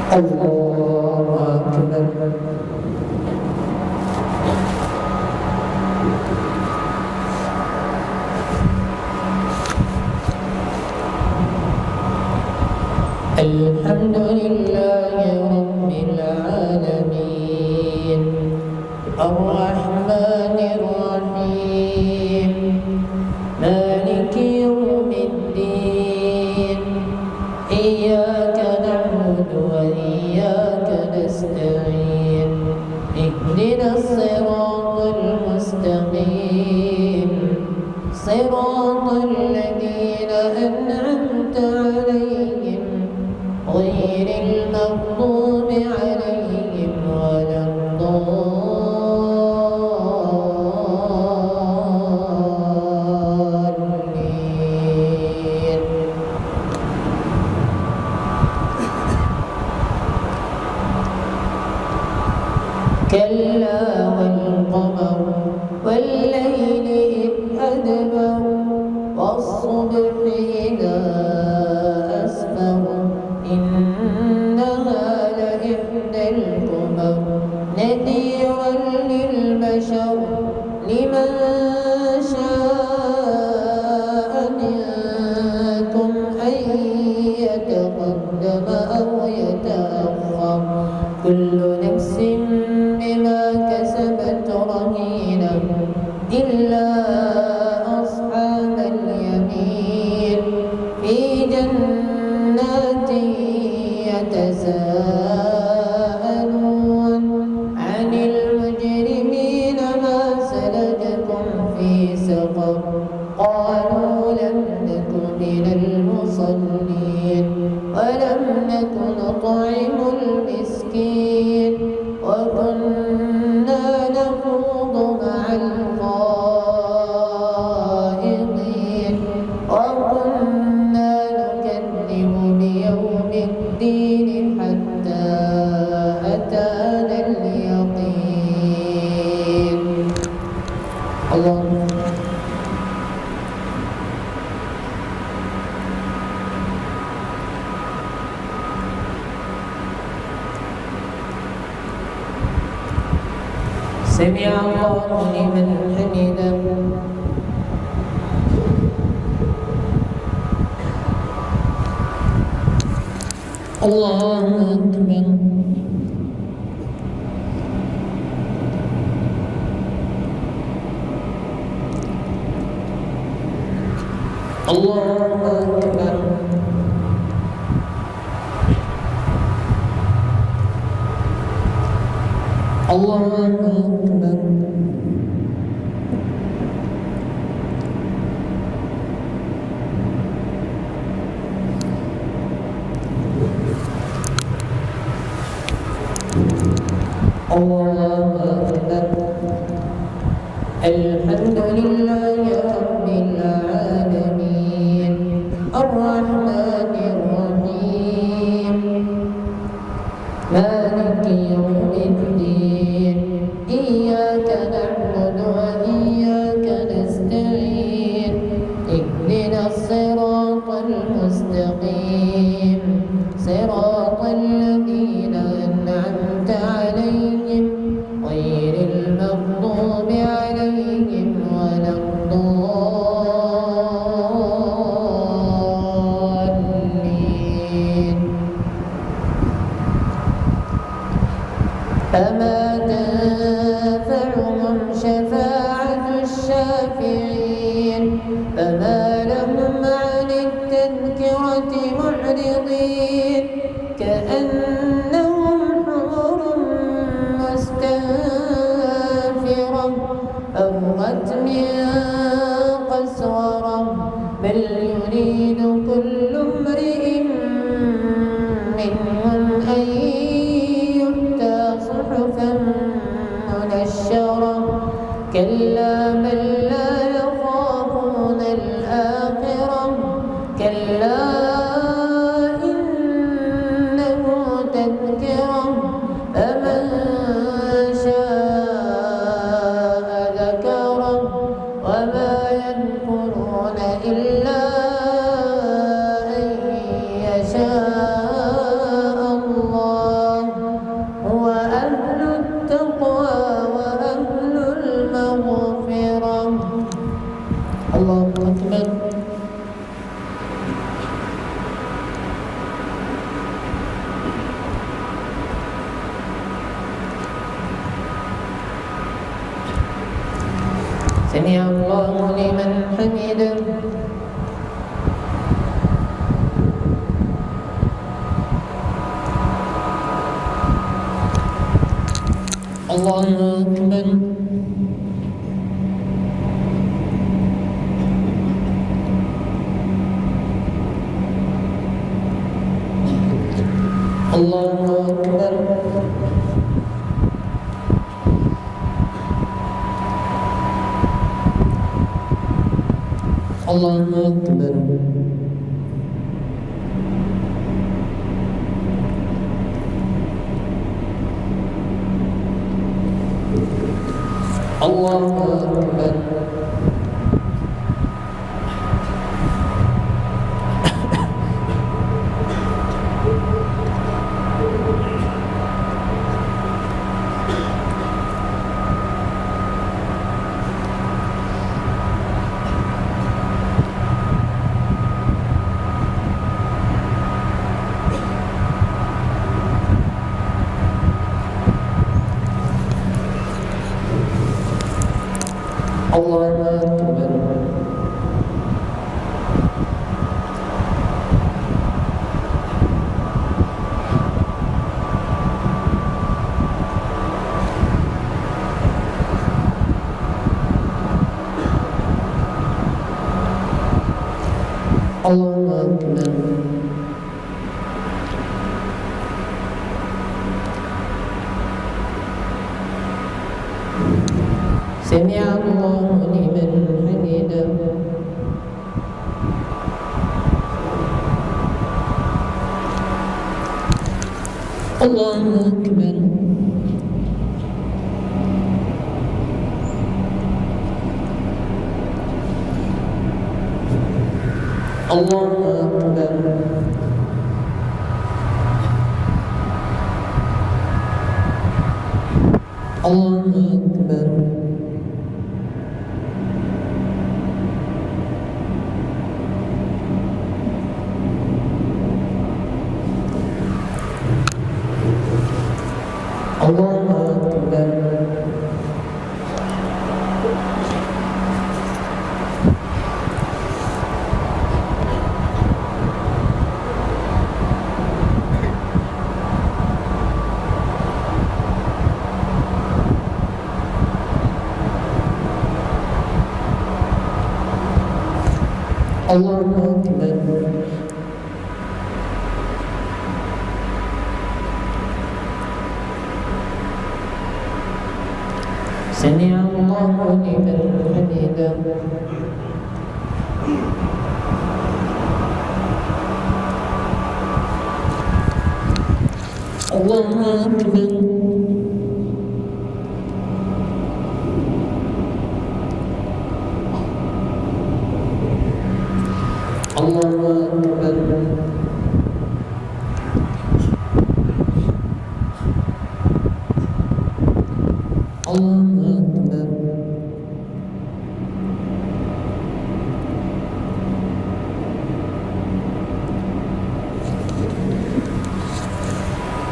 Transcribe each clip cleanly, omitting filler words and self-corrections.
الله أكبر. الحمد لله رب العالمين الرحمن الرحيم مالك يوم الدين إياك نعبد وإياك نستعين اهدنا الصراط المستقيم صراط الذين أنعمت عليهم غير المغضوب عليهم ولا الضالين. كلا والقمر والليل إذ أدبر والصبح إذا أسفر إنها لإحدى الكبر نذيرا للبشر لمن شاء منكم أن يتقدم أو يتأخر كل نفس بما كسبت رهينة إلا أصحاب اليمين في جنات يتساءلون عن المجرمين ما سلككم في سقر قالوا لم نك من المصلين ولم نك نطعم المسكين وكنا نخوض مع الخائضين وكنا نكذب بيوم الدين حتى أتانا اليقين. اللهم سمع الله لمن حمده. الله أكبر. الله أكبر. الله أكبر. الله أكبر. الحمد لله رب العالمين الرحمن الرحيم مالك يوم الدين إياك نعبد وإياك نستعين اهدنا الصراط المستقيم صراط الذين أنعمت عليهم غير المغضوب عليهم ولا الضالين. فما تنفعهم شفاعة الشافعين فما لهم عن التذكرة معرضين كأنهم حمر مستنفرة فرت من قسورة بل يريد كل امرئ منهم أن يؤتى صحفا منشرة كلا بل لا يخافون الآخرة كلا إنه تذكرة فمن شاء ذكره وما يذكرون إلا أن يشاء الله سمع الله لمن حمده الله أكبر الله أكبر الله أكبر الله أكبر الله أكبر الله أكبر سمع الله لمن حمده الله أكبر الله أكبر الله أكبر الله أكبر الله أكبر سمع الله لمن حمده الله أكبر الله أكبر الله أكبر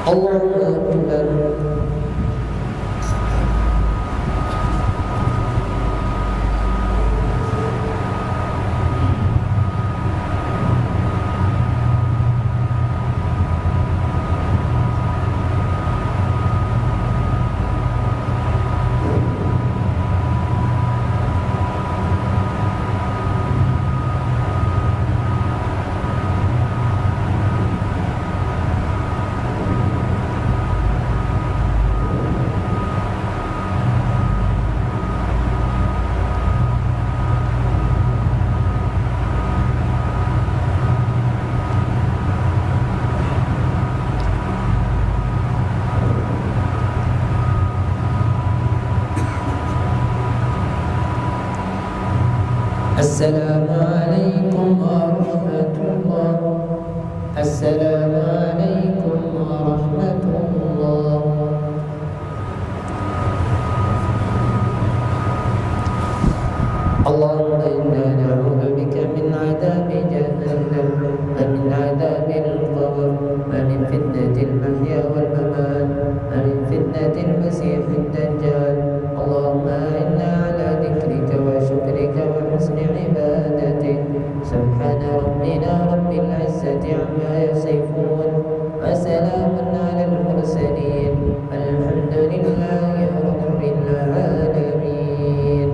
الله أكبر السلام عليكم ورحمة الله السلام عليكم ورحمة الله اللهم إنا نعوذ بك من عذاب جهنم ومن عذاب القبر ومن فتنة المحيا والممات ومن فتنة المسيح الدجال اللهم إنا على ذكرك وشكرك ربنا رب العزة عما يصفون وسلام على المرسلين والحمد لله رب العالمين.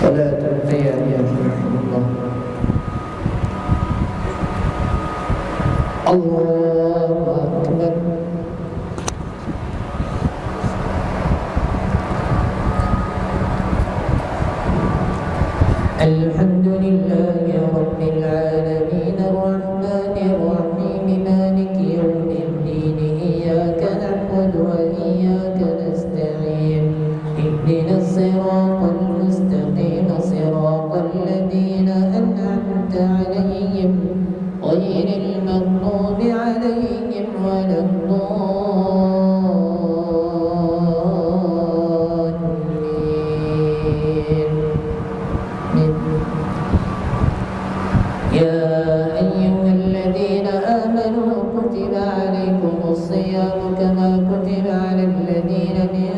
صلاة القيام يرحمكم الله. الله أكبر. الحمد لله رب العالمين الرحمن الرحيم مالك يوم الدين إياك نعبد وإياك نستعين اهدنا الصراط المستقيم صراط الذين أنعمت عليهم غير المغضوب عليهم ولا الضالين. يا أيها الذين آمنوا كتب عليكم الصيام كما كتب على الذين من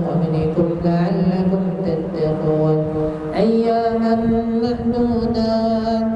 قبلكم لعلكم تتقون أياما معدودات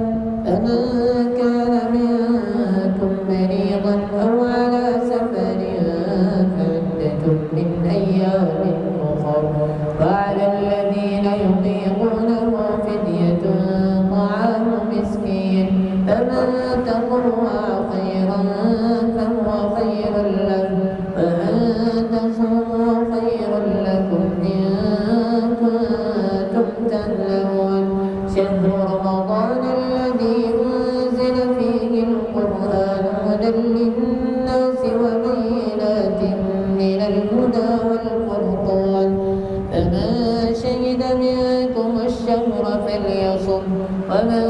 فليصم ومن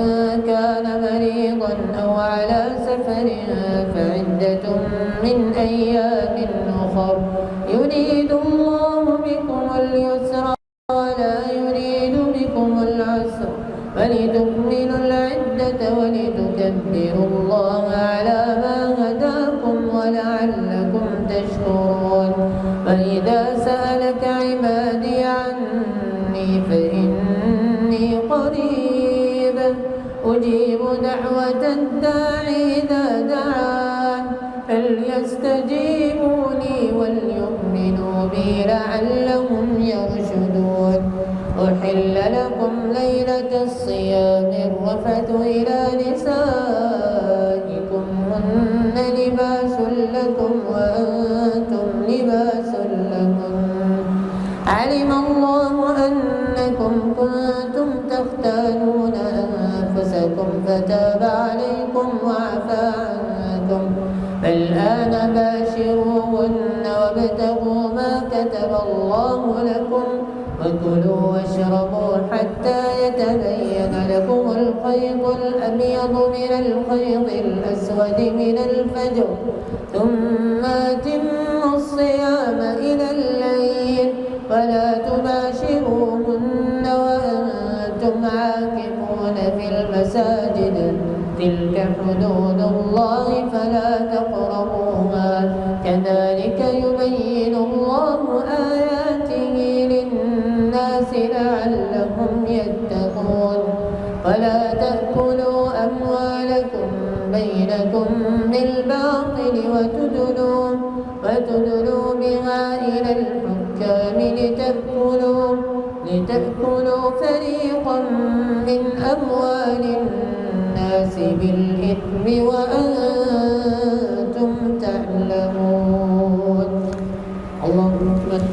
كان مريضا أو على سفر فعدة من أيام أخر يريد الله بكم اليسر ولا يريد بكم العسر ولتكملوا العدة ولتكبروا الله على ما هداكم ولعلكم تشكرون وإذا سألك عبادي عني فإني قريب أجيب دعوة الداعي إذا دعان فليستجيبوا لي وليؤمنوا بي لعلهم يرشدون أحل لكم ليلة الصيام الرفث إلى نسائكم هن لباس لكم وأنتم لباس لهن علم الله أنكم كنتم تختانون أنفسكم فتاب عليكم وعفى عنكم فالآن باشروهن وابتغوا ما كتب الله لكم وكلوا واشربوا حتى يتبين لكم الخيط الأبيض من الخيط الأسود من الفجر ثم أتموا الصيام إلى الليل ولا تباشروهن وأنتم عاكفون في المساجد تلك حدود الله فلا تقربوها كذلك يبين الله آياته للناس لعلهم يتقون ولا تأكلوا أموالكم بينكم بالباطل وتدلوا بها إلى الحكام لتأكلوا فريقا من أموال الناس بالإثم وأنتم تعلمون. الله أكبر.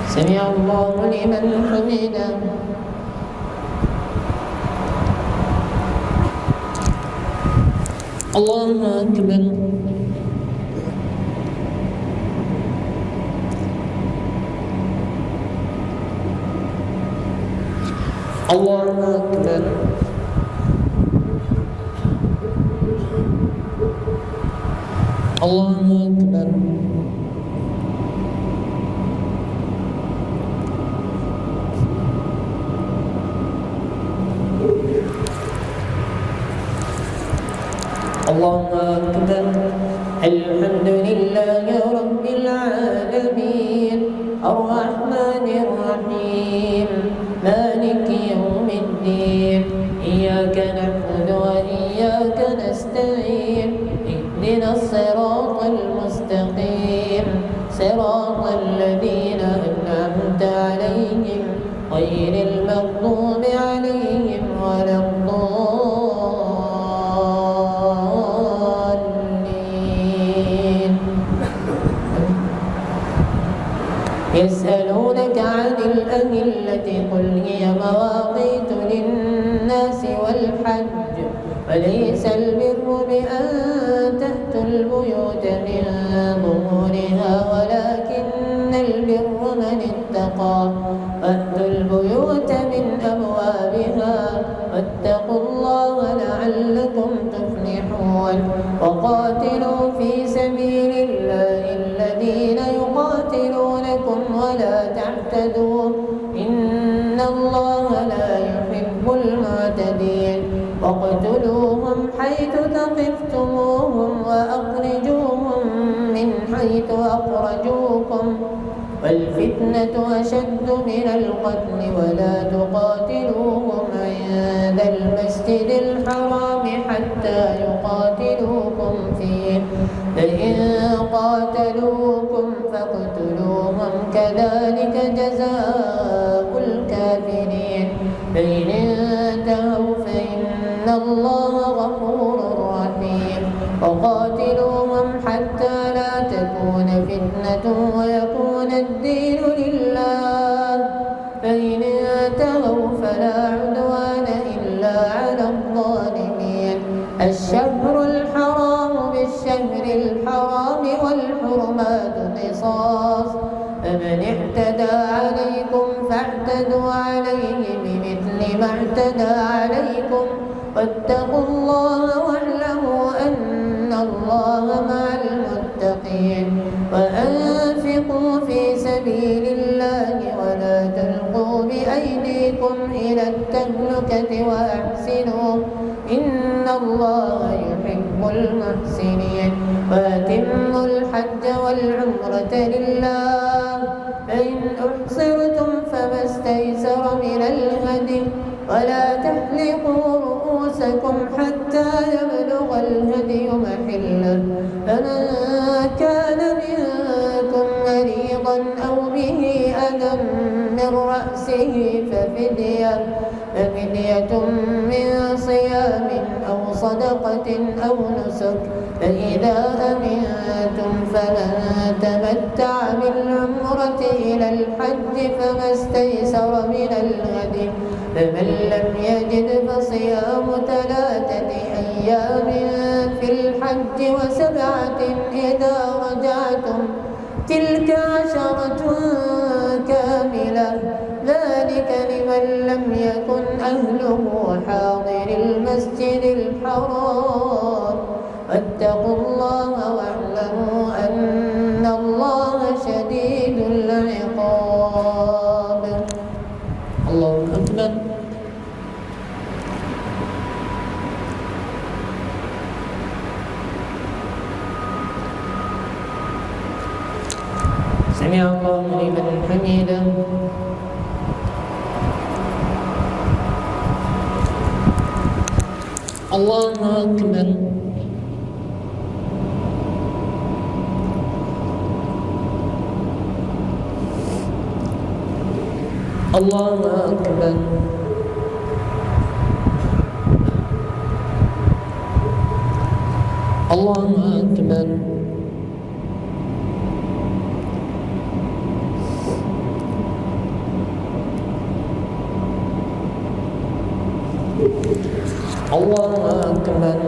سمع الله لمن حمده. الله أكبر. الله أكبر. الله أكبر. الله أكبر. الحمد لله رب العالمين الرحمن الرحيم مالك يوم الدين إياك نعبد وإياك نستعين اهدنا الصراط المستقيم صراط الذين أنعمت عليهم غير المغضوب عليهم ولا الضالين. يسألونك عن الأهلة قل هي مواقيت للناس والحج وليس البر بأن تأتوا البيوت من ظهورها ولكن البر من اتقى فأتوا البيوت من أبوابها واتقوا الله لعلكم تفلحون. وقاتلوا في سبيل الله الذين يقاتلونكم ولا تعتدوا إن الله لا يحب المعتدين. واقتلوهم حيث ثقفتموهم وأخرجوهم من حيث أخرجوكم والفتنة أشد من القتل ولا تقاتلوهم عند المسجد الحرام حتى يقاتلوكم فيه فإن قاتلوكم فاقتلوهم كذلك جزاء الكافرين. فإن انتهوا فإن الله غفور رحيم. وقاتلوهم حتى لا تكون فتنة ويكون الدين لله فإن انتهوا فلا عدوان إلا على الظالمين. الشهر الحرام بالشهر الشهر الحرام والحرمات قصاص فمن اعتدى عليكم فاعتدوا عليه بمثل ما اعتدى عليكم واتقوا الله واعلموا أن الله مع المتقين وأنفقوا في سبيل الله ولا تلقوا بأيديكم إلى التهلكة وأحسنوا إن الله يحب المحسنين وأتموا الحج والعمرة لله فإن أحصرتم فما استيسر من الهدي ولا تحلقوا رؤوسكم حتى يبلغ الهدي محله فمن كان منكم مريضا أو به أذى من رأسه ففدية من صيام أو صدقة أو نسك فإذا أمنتم فمن تمتع بالعمرة إلى الحج فما استيسر من الهدي فمن لم يجد فصيام 3 أيام في الحج و7 إذا رجعتم تلك 10 كاملة ذلك لمن لم يكن أهله حاضر المسجد الحرام واتقوا الله واعلموا أن الله شديد العقاب. الله أكبر. سمع الله لمن حمده. الله أكبر. الله أكبر. الله أكبر. الله أكبر.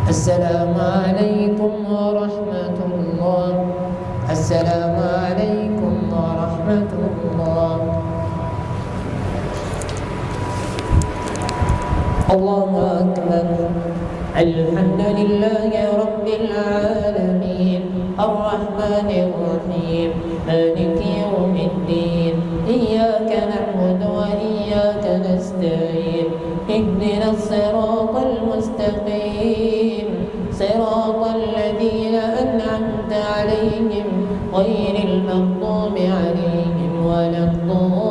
السلام عليكم ورحمة الله. السلام عليكم ورحمة الله. الله أكبر. الحمد لله رب العالمين الرحمن الرحيم مالك يوم الدين إياك نعبد وإياك نستعين اهدنا الصراط المستقيم صراط الذين أنعمت عليهم غير المغضوب عليهم ولا الضالين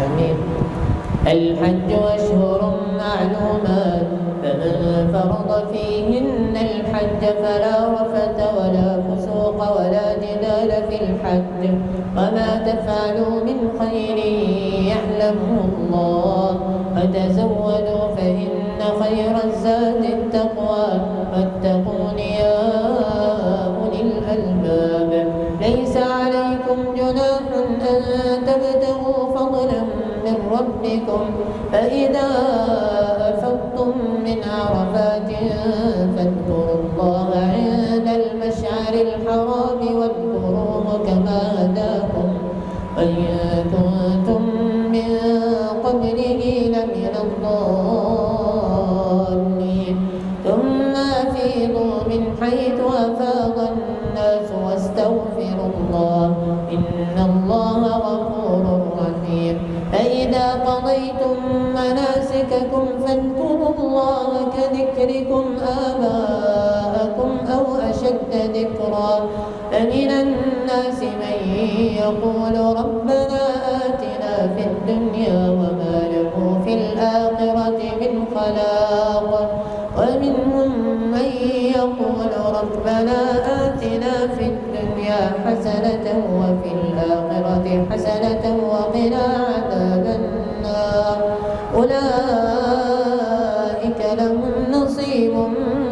آمين. الحج أشهر معلومات فمن فرض فيهن الحج فلا رفث ولا فسوق ولا جدال في الحج وما تفعلوا من خير يعلمه الله وتزودوا فإن خير الزاد التقوى واتقون يا أولي الألباب. ليس عليكم جناح أن تبتغوا فضلا من ربكم فإذا أفضتم من عرفات فاذكروا الله عند المشعر الحرام واذكروه كما هداكم وإن كنتم من قبله لمن الضالين. ثم أفيضوا من حيث أفاض الناس واستغفروا الله إن الله غفور رحيم. فإذا قضيتم مناسككم فاذكروا الله كذكركم آباءكم أو أشد ذكرا فمن الناس من يقول ربنا آتنا في الدنيا وما له في الآخرة من خلاق ومنهم من يقول ربنا آتنا في الدنيا حسنة وفي الآخرة حسنة وقنا عذاب النار أولئك لهم نصيب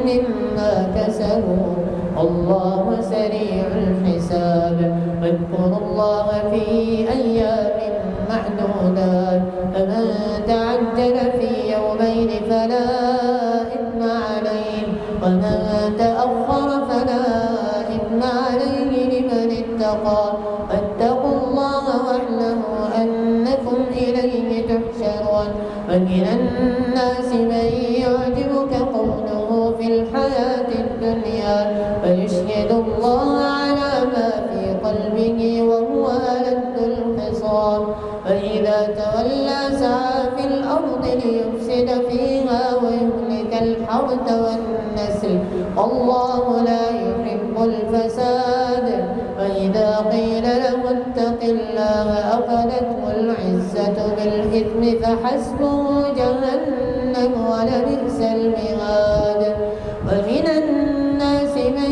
مما كسبوا الله سريع الحساب واذكروا الله في أيام معدودات فمن تعجل في يومين فلا إثم عليه ومن تأخر فلا إثم عليه لمن اتقى فاتقوا الله واعلموا أنكم إليه تحشرون ومن الناس من يعجبك قوله في الحياة الدنيا ويشهد الله على ما في قلبه وهو ألد الخصام فإذا تولى سعى في الأرض ليفسد فيها ويهلك الحرث والنسل والله لا يحب الفساد وإذا قيل له اتق الله أخذته العزة بالإثم فحسبه جهنم ولبئس المهاد ومن الناس من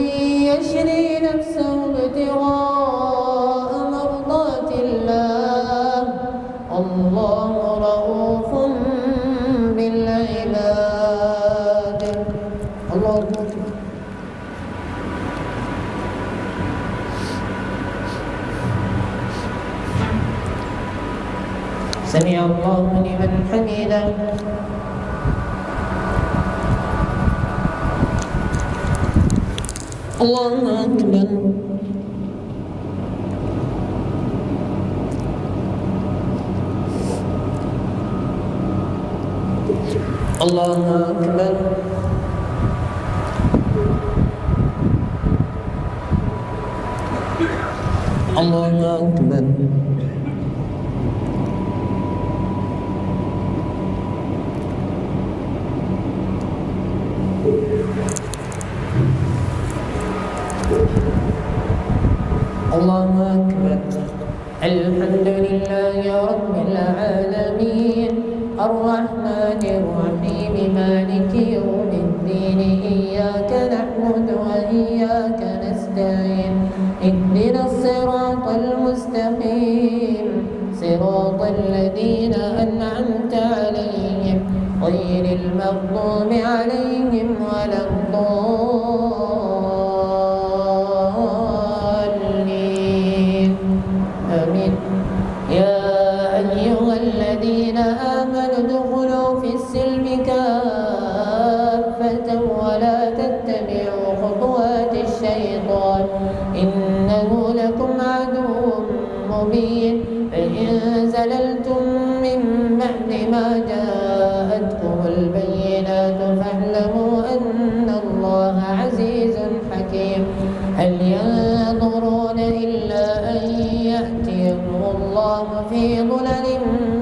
يشري نفسه ابتغاء مرضات الله الله رؤوف بالعباد. الله أكبر. سمع الله لمن حمده. الله أكبر. الله أكبر. الله أكبر. الله أكبر. الحمد لله رب العالمين الرحمن الرحيم مالك يوم الدين إياك نعبد وإياك نستعين اهدنا الصراط المستقيم صراط الذين أنعمت عليهم غير المغضوب عليهم ولا الضالين آمين. يا أيها الذين آمنوا ادخلوا في السلم كافة ولا تتبعوا خطوات الشيطان إنه لكم عدو مبين فإن زللتم من بعد ما جاءتكم البينات فاعلموا أن الله عزيز حكيم. هل ينظرون إلا أن يأتيهم الله في ظلل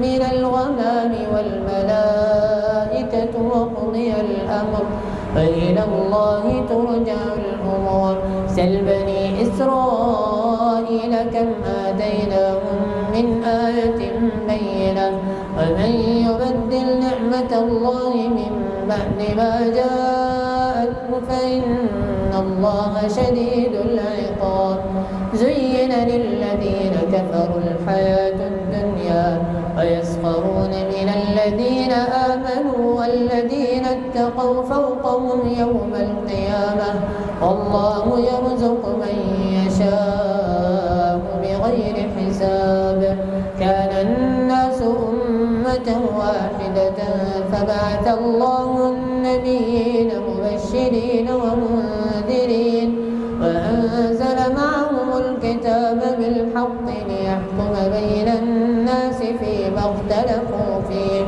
من الغمام والملائكة وقضي الأمر فإلى الله ترجع الأمور. سل بني إسرائيل كم آتيناهم من آية بينة ومن يبدل نعمة الله من بعد ما جاءته فإن الله شديد العقاب. زين للذين كفروا الحياة الدنيا ويسخرون من الذين آمنوا والذين اتقوا فوقهم يوم القيامة والله يرزق من يشاء بغير حساب. كان الناس أمة واحدة فبعث الله النبيين مبشرين ومنذرين وأنزل معهم الكتاب بالحق ليحكم بين الناس فيما اختلفوا فيه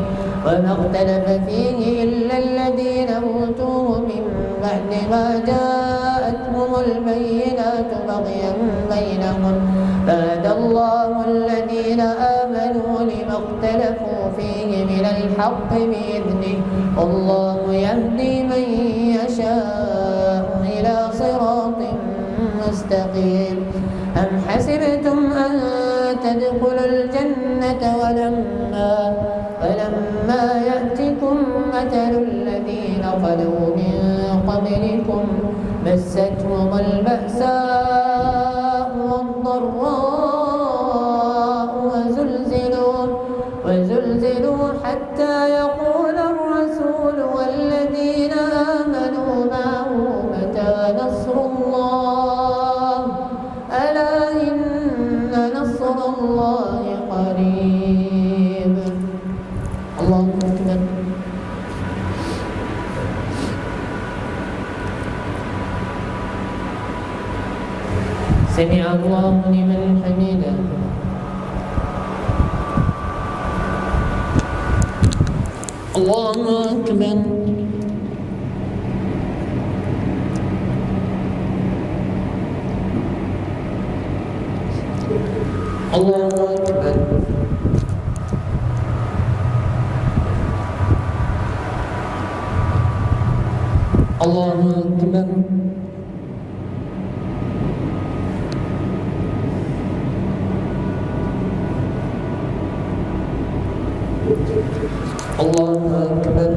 وما اختلف فيه إلا الذين أوتوه من بعد ما جاءتهم البينات بغيا بينهم فهدى الله الذين آمنوا لما اختلفوا فيه من الحق بإذنه والله يهدي من يشاء إلى صراط مستقيم. أم حسبتم أن تدخلوا الجنة ولما يأتكم مثل الذين خلوا من قبلكم مستهم البأساء والضراء وزلزلوا حتى يقول الرسول والذين آمنوا معه متى نصر الله ألا إن نصر الله قريب. الله أكبر. سمع الله لمن حمده. الله أكبر. الله أكبر. الله أكبر. الله أكبر.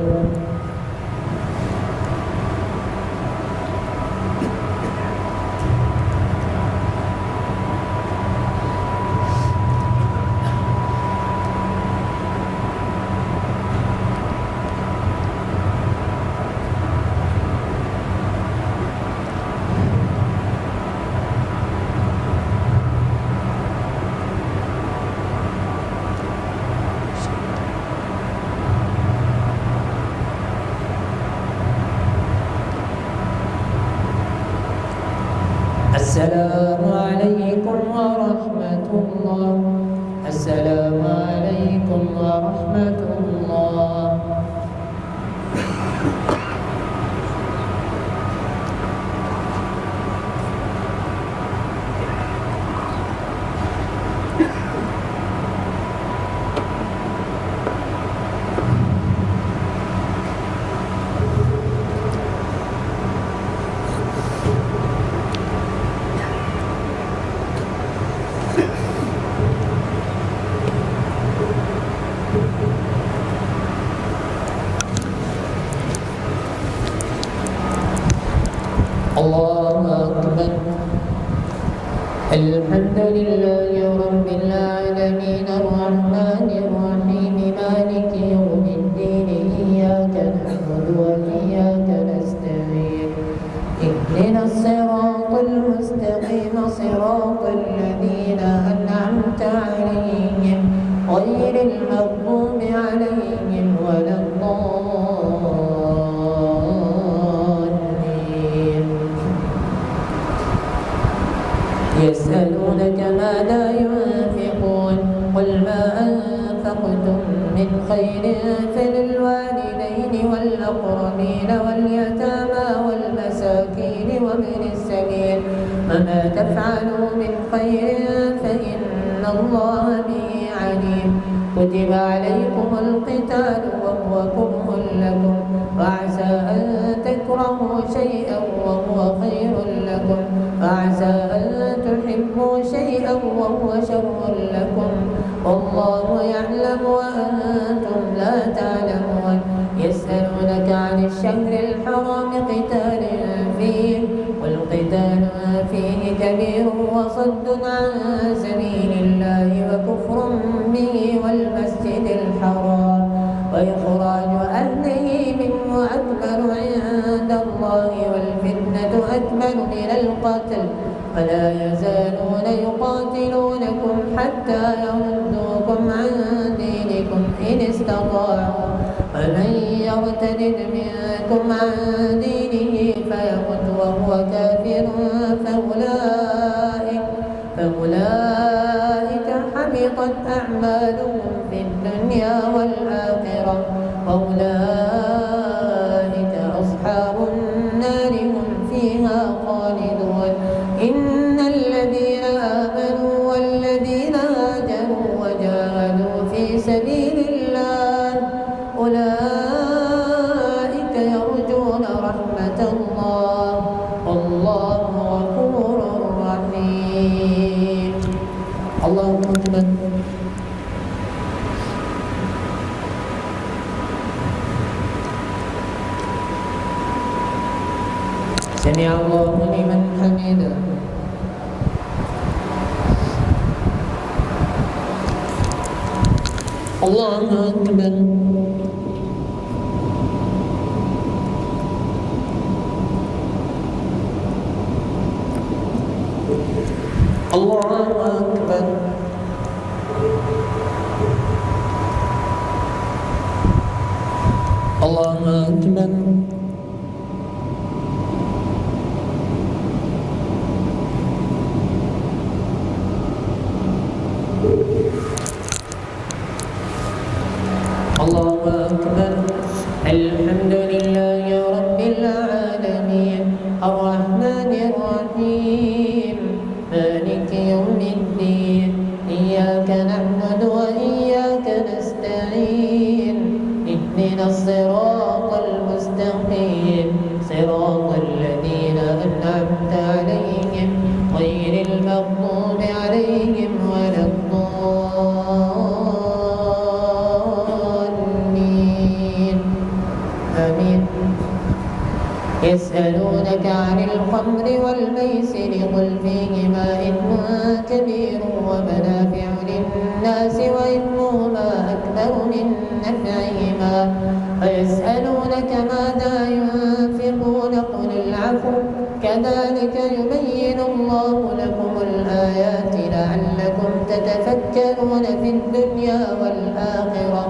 السلام عليكم ورحمة الله. السلام عليكم ورحمة الله. الله أكبر. الحمد لله رب العالمين الرحمن الرحيم مالك يوم الدين إياك نعبد وإياك نستعين اهدنا الصراط المستقيم صراط الذين أنعمت عليهم غير المغضوب عليهم ولا الضالين. يسألونك ماذا ينفقون قل ما أنفقتم من خير فللوالدين والأقربين واليتامى والمساكين وابن السبيل وما تفعلوا من خير فإن الله به عليم. كتب عليكم القتال وهو كره لكم وعسى أن تكرهوا شيئا وهو خير لكم وعسى أن تحبوا شيئا وهو شر لكم والله يعلم وأنتم لا تعلمون. يسألونك عن الشهر الحرام قتال فيه والقتال فيه كبير وصد عن سبيل الله وكفر به والمسجد الحرام وإخراج أهله منه أكبر عند الله والفتنة أكبر من القتل ولا يزالون يقاتلونكم حتى يردوكم عن دينكم إن استطاعوا ومن يرتد منكم عن دينه فيمت وهو كافر فأولئك حبطت أعمالهم في الدنيا والآخرة وأولئك أصحاب النار هم فيها خالدون. إن الذين آمنوا والذين هاجروا وجاهدوا في سبيل الله أولئك يرجون رحمة الله والله غفور أكبر. سمع الله لمن حمده. الله أكبر. الله أكبر. الله أكبر. الله أكبر. الحمد لله رب العالمين الرحمن الرحيم مالك يوم الدين إياك نعبد وإياك نستعين اهدنا الصراط المستقيم صراط الذين أنعمت عليهم غير المغضوب عليهم ولا الضالين آمين. يسألونك عن الخمر والميسر قل فيهما إثم كبير ومنافع للناس وإثمهما أكبر من نفعهما ويسألونك ماذا ينفقون قل العفو كذلك يبين الله لكم الآيات لعلكم تتفكرون في الدنيا والآخرة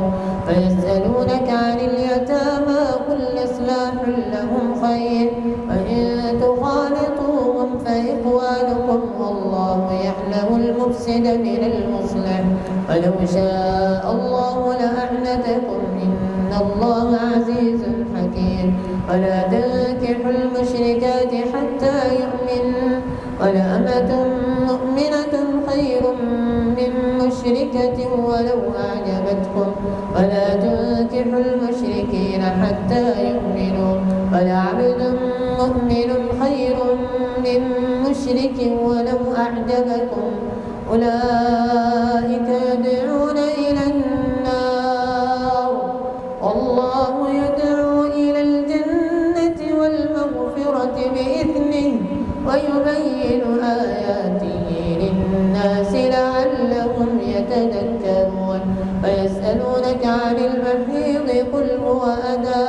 ويسألونك عن اليتامى قل إصلاح لهم خير وإن تخالطوهم فإخوانكم والله يعلم المفسد من المصلح ولو شاء الله لأعنتكم إن الله عزيز حكيم. ولا تنكحوا المشركات حتى يؤمنوا ولأمة مؤمنة خير من مشركة ولو أعجبتكم ولا تنكحوا المشركين حتى يؤمنوا ولعبد مؤمن خير من مشرك ولو أعجبكم أولئك يدعون إلى النار والله يدعو إلى الجنة والمغفرة بإذنه ويبين آياته للناس لعلهم يتذكرون. ويسألونك عن المحيض قل هو أذى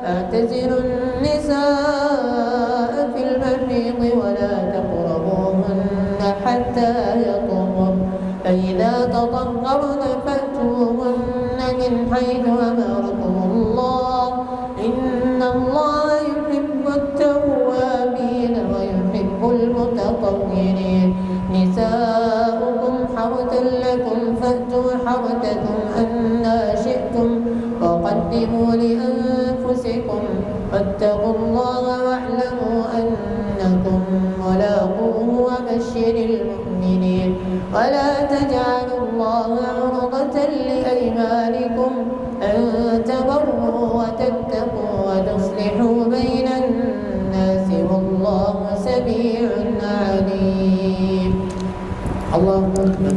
فاعتزلوا النساء في المحيض ولا تقربوهن حتى يطهرن فإذا تطهرن فأتوهن من حيث أمركم الله إن الله يحب التوابين ويحب المتطهرين. نساؤكم حرث لكم فأتوا حرثكم أنى شئتم وقدموا لأنفسكم واتقوا الله واعلموا أنكم ملاقوه وبشر المؤمنين. ولا تجعلوا الله عرضة لأيمانكم أن تبروا وتتقوا وتصلحوا بين الناس والله سميع عليم. الله أكبر.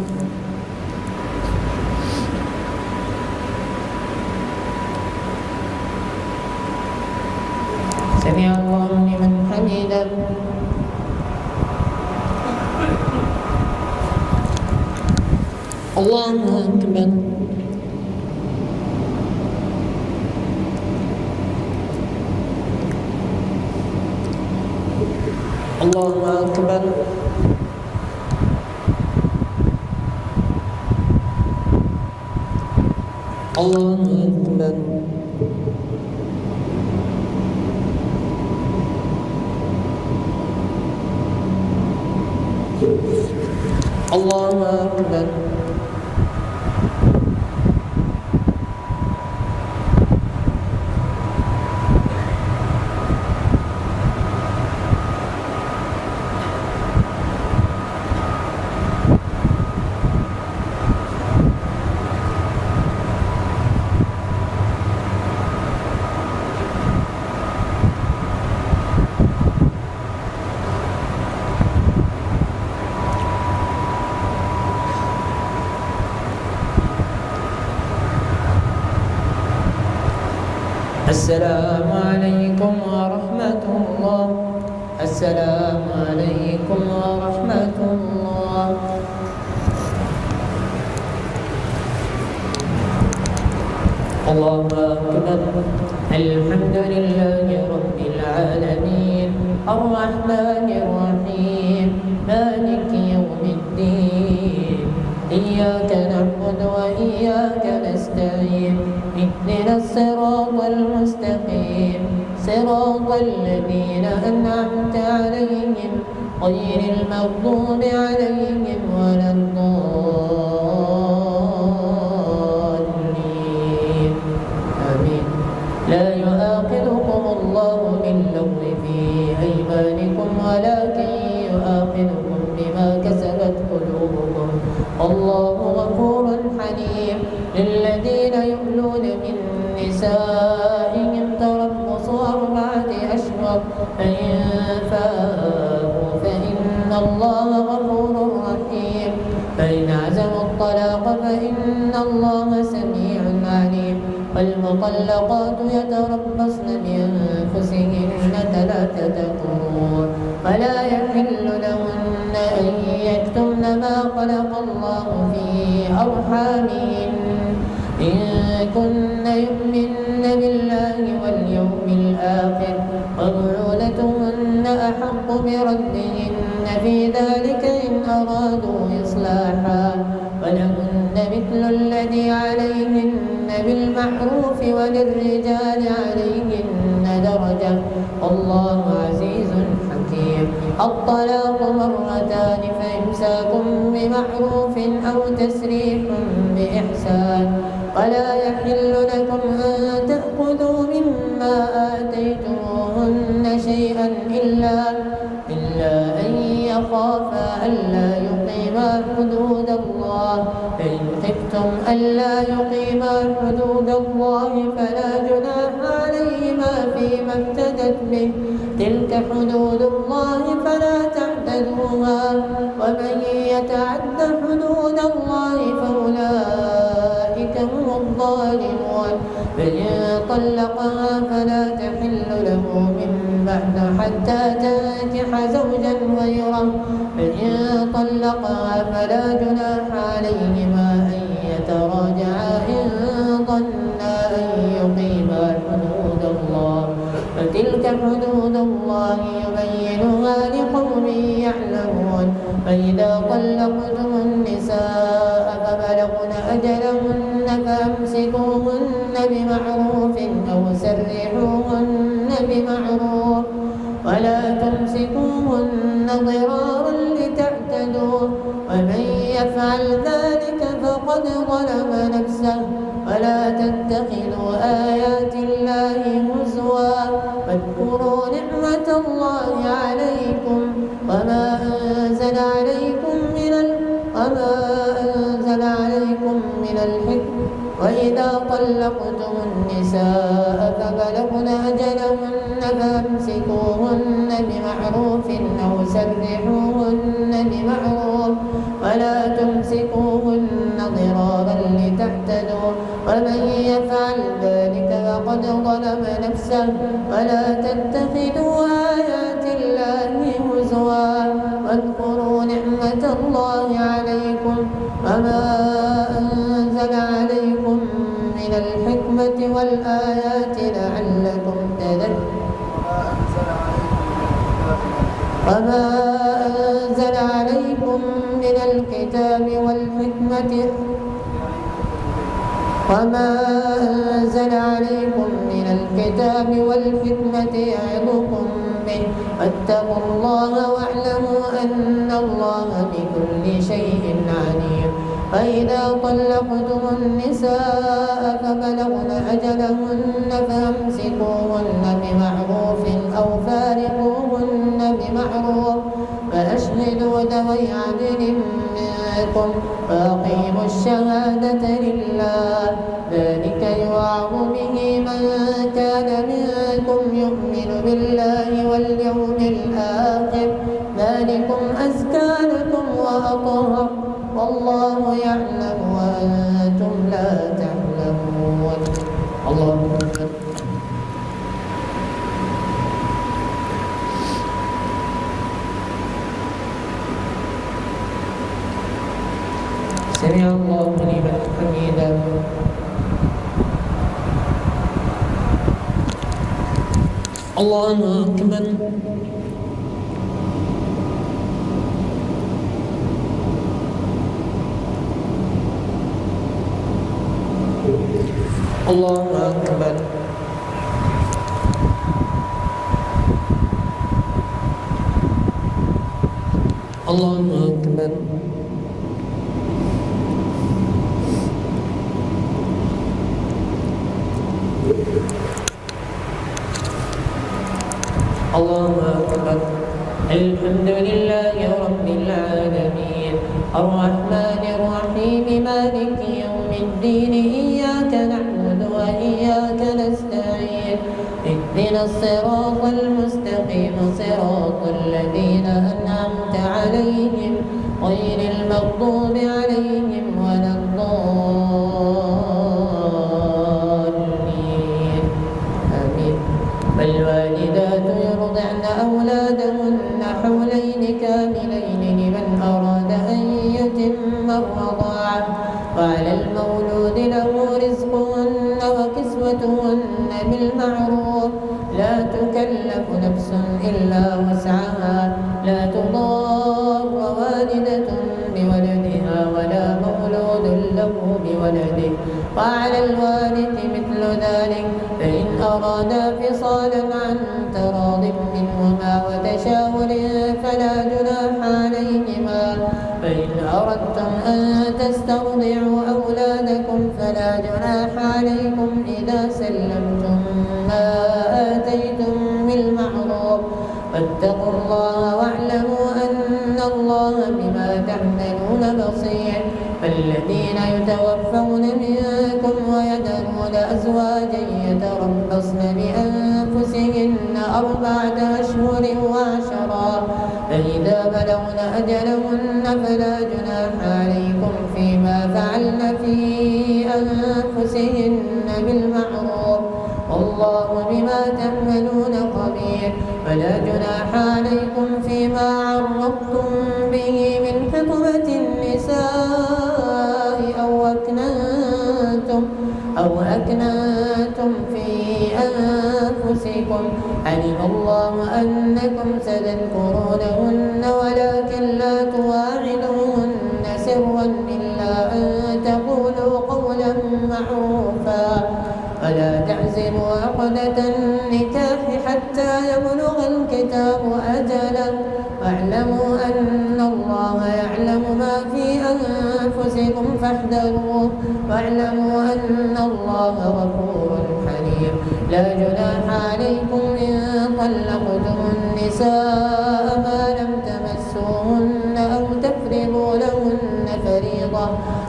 سمع الله لمن حمده. الله أكبر. الله أكبر. الله أكبر. الله أكبر. السلام عليكم ورحمة الله. السلام عليكم ورحمة الله. الله أكبر. الحمد لله رب العالمين الرحمن الرحيم مالك يوم الدين إياك نعبد وإياك نستعين اهدنا الصراط المستقيم صراط الذين أنعمت عليهم غير المغضوب عليهم ولا الضالين آمين. لا يؤاخذكم الله باللغو في أيمانكم ولكن يؤاخذكم بما كسبت قلوبكم والله غفور حليم. للذين يؤلون من نسائهم تربص 4 أشهر فإن فاءوا فإن الله غفور رحيم. فإن عزموا الطلاق فإن الله سميع عليم. والمطلقات يتربصن بأنفسهن 3 قروء ولا يحل لهن أن يكتمن ما خلق الله في أرحامهن إن كن يؤمن بالله واليوم الآخر وبعولتهن أحق بردهن في ذلك إن أرادوا إصلاحا ولهن مثل الذي عليهن بالمعروف وللرجال عليهن درجة والله عزيز حكيم. الطلاق 2 فإمساك بمعروف أو تسريح بإحسان ولا يحل لكم أن تأخذوا مما آتيتموهن شيئا إلا أن يخافا ألا يقيما حدود الله. فإن خفتم ألا يقيما حدود الله فلا جناح عليهما فيما افتدت به تلك حدود الله فلا تعتدوها ومن يتعد حدود الله فأولئك هم الظالمون. فإن طلقها فلا تحل له من بعد حتى تنكح زوجا غيره. فإن طلقها فلا جناح عليهما أن يتراجعا إن ظنا أن يقيما حدود الله. فتلك حدود الله يبينها لقوم يعلمون. فإذا طلقتم النساء فبلغن أجلهن فأمسكوهن بمعروف أو سرحوهن بمعروف ولا تمسكوهن ضرارا لتعتدوا ومن يفعل ذلك فقد ظلم نفسه. ولا تتخذوا آيات الله هزوا واذكروا نعمة الله عليكم وما أنزل عليكم من الحكم. وإذا طلقتم النساء فبلغن أجلهن فأمسكوهن بمعروف أو سرحوهن بمعروف ولا تمسكوهن ضرارا لتعتدوا ومن يفعل ذلك فقد ظلم نفسه. ولا تتخذوا آيات الله هزوا واذكروا نعمة الله عليكم وما أنزل عليكم من الحكمة والآيات لعلكم تذكرون. وما أنزل عليكم من الكتاب والحكمة يعظكم به واتقوا الله واعلموا أن الله بكل شيء عليم. فإذا طلقتم النساء فبلغن أجلهن فأمسكوهن بمعروف أو فارقوهن بمعروف فأشهدوا ذوي عدل منكم وأقيموا الشهادة لله. ذلك يوعظ به من كان منكم يؤمن بالله واليوم الآخر ذلكم أزكى لكم وأطهر والله يعلم وأنتم لا تعلمون. الله أكبر. سمع الله لمن حمده. الله أكبر. الله أكبر. الله أكبر. الله أكبر. الحمد لله رب العالمين الرحمن الرحيم مالك يوم الدين إياك نعبد وإياك نستعين اهدنا الصراط المستقيم صراط الذين أنعمت عليهم غير المغضوب عليهم ولا الضالين آمين. فالوالدات يرضعن أولادهن حولين كاملين لمن أراد أن يتم الرضاعة وعلى المولود له رزقهن وكسوتهن بالمعروف لا تكلف نفس إلا وسعها لا تضار والدة بولدها ولا مولود له بولده وعلى الوارث مثل ذلك فإن أرادا فصالا عن تراض منهما وتشاور فلا جناح عليهما. فإن أردتم أن تسترضعوا أولادكم فلا جناح عليكم إذا سلمتم ما آتيتم بالمعروف واتقوا الله واعلموا أن الله بما تعملون بصير. فالذين يتوفون منكم ويذرون أزواجا يتربصن بأنفسهن 4 أشهر وعشرا فإذا بلغن أجلهن فلا جناح عليكم فيما فعلن في أنفسهن بالمعروف والله بما تعملون خبير. فلا جناح عليكم فيما عرضتم به من خطبة النساء أو أكننتم في أنفسكم علم الله أنكم ستذكرونهن ولكن لا تواعدوهن سرا إلا أن تقولوا قولا معروفا ولا تعزموا عقدة النكاح حتى يبلغ الكتاب أجله واعلموا أن الله يعلم ما في أنفسكم فاحذروه واعلموا أن الله غفور حليم. لا جناح عليكم إن طلقتم النساء ما لم تمسوهن أو تفرضوا لهن فريضة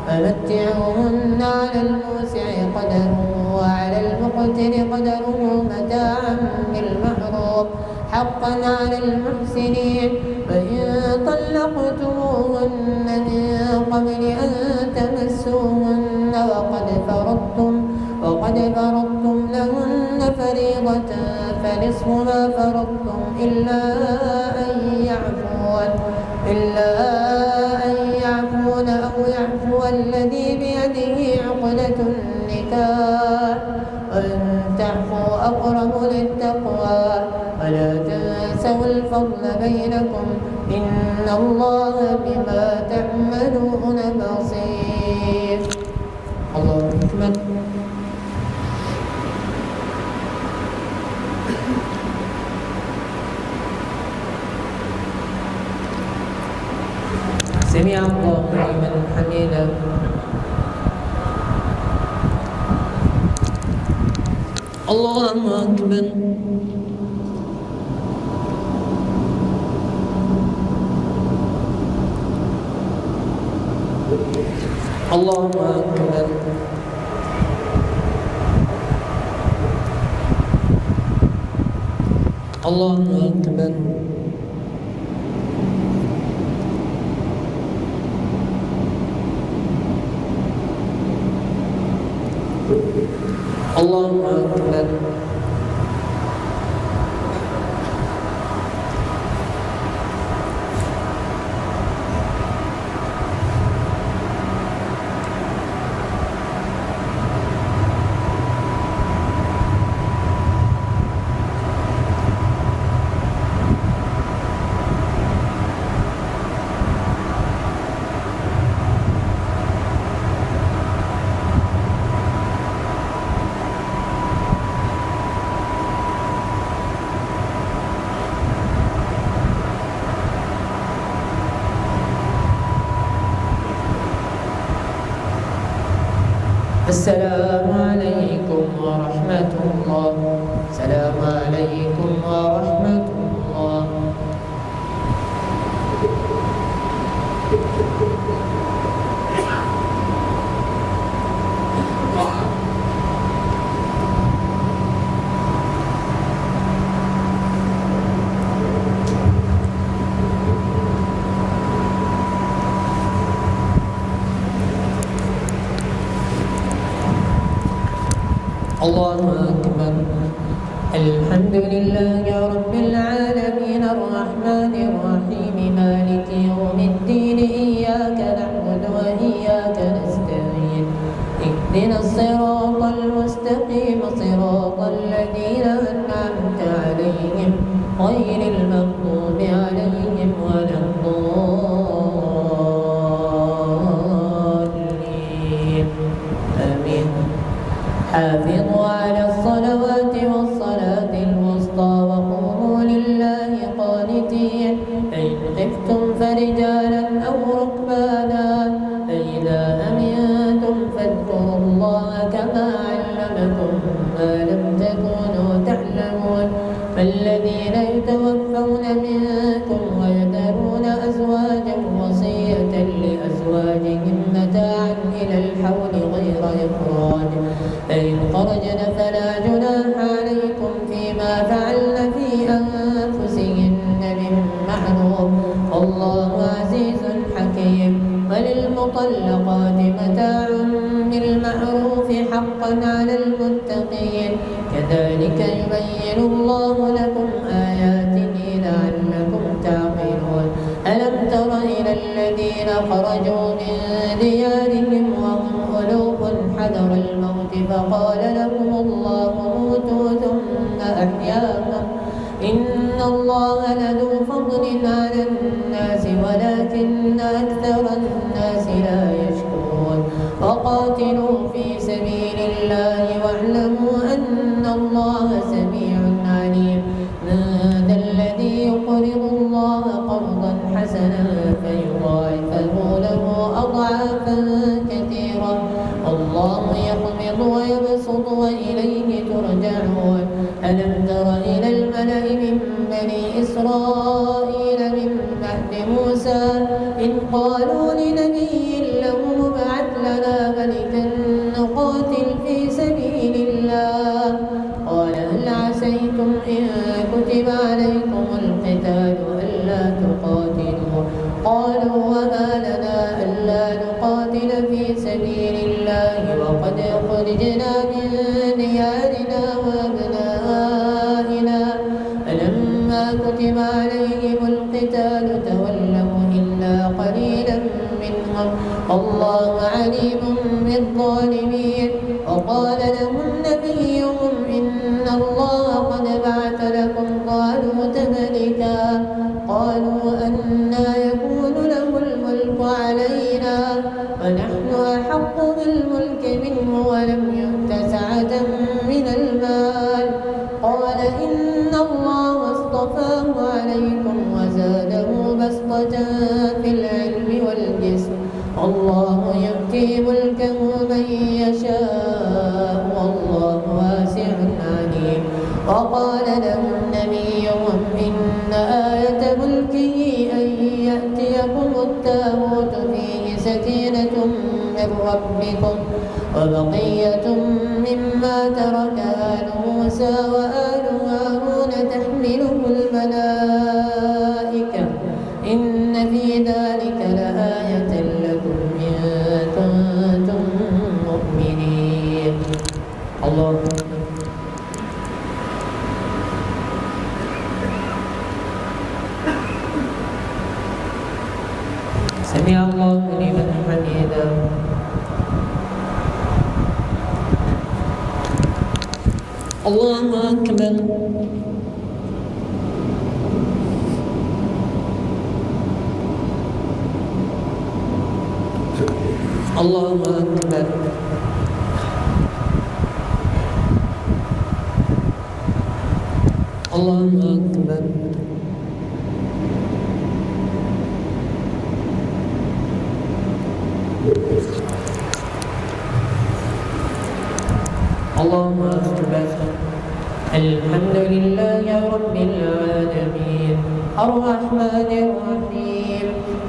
فمتعوهن على الموسع قدره وعلى المقتر قدره متاعا بالمعروف حقا على المحسنين. فإن طلقتموهن من قبل أن تمسوهن وقد فرضتم لهن فريضة فنصف ما فرضتم إلا أن يعفون أو يعفو الذي بيده عقدة النكاح وأن تعفوا أقرب للتقوى ولا تنسوا الفضل بينكم إن الله بما تعملون بصير. الله أكبر. سمع الله لمن حمده. الله أكبر. الله أكبر. الله أكبر. الله أكبر. السلام عليكم ورحمة الله. السلام عليكم ورحمة الله. الله أكبر. الحمد لله رب العالمين الرحمن الرحيم مالك يوم الدين إياك نعبد وإياك نستعين اهدنا الصراط المستقيم صراط الذين أنعمت عليهم غير المغضوب عليهم ولا الضالين آمين. حافظوا على الصلوات والصلاة الوسطى وقوموا لله قانتين فإن خفتم فرجالا أو ركبانا فإذا أمنتم فاذكروا الله كما علمكم ما لم تكونوا تعلمون فالذين يتوفون منكم ويذرون أزواجا وصية لأزواجهم متاعا إلى الحول غير إخراج فإن خرجن فلا جناح عليكم فيما فعلن في أنفسهن بالمعروف والله عزيز حكيم. وللمطلقات متاع بالمعروف حقا على المتقين كذلك يبين الله لكم آياته لعلكم تعقلون. ألم تر إلى الذين خرجوا من ديارهم وهم ألوف حذر الموت فقال لهم الله موتوا ثم أحياهم إن الله لذو فضل على الناس ولكن أكثر الناس لا يشكرون. وقاتلوا في سبيل الله واعلموا أن الله سميع عليم. من ذا الذي يقرض الله قرضا حسنا فيضاعفه له أضعافا كثيرة والله يقبض ويبسط وإليه ترجعون. ألم تر إلى الملأ من بني إسرائيل من بعد موسى إذ قالوا لنبي له ابعث لنا ملكا نقاتل في سبيل الله قال هل عسيتم إن كتب عليكم القتال ألا تقاتلوا قالوا وما لنا ألا نقاتل في سبيل الله وقد أخرجنا من ديارنا وأبنائنا فلما كتب عليهم القتال تولوا إلا قليلا منهم والله عليم بالظالمين. وقال لهم نبيهم إن الله قد بعث لكم طالوت ملكا قالوا أنى يكون له الملك علينا ونحن أحق بالملك منه ولم يؤت سعة من المال قال إن الله اصطفاه عليكم وزاده بسطة في العلم والجسم والله يؤتي ملكه من يشاء والله واسع عليم. وقال لهم نبيهم إن آية ملكه أن يأتيكم التابوت فيه سكينة من ربكم وبقية مما ترك آل موسى وآل هارون تحمله الملائكة إن في ذلك لآية لكم إن كنتم مؤمنين. الله سمع الله لمن حمده. الله أكبر. الله أكبر. الله أكبر. الله أكبر. الحمد لله رب العالمين الرحمن الرحيم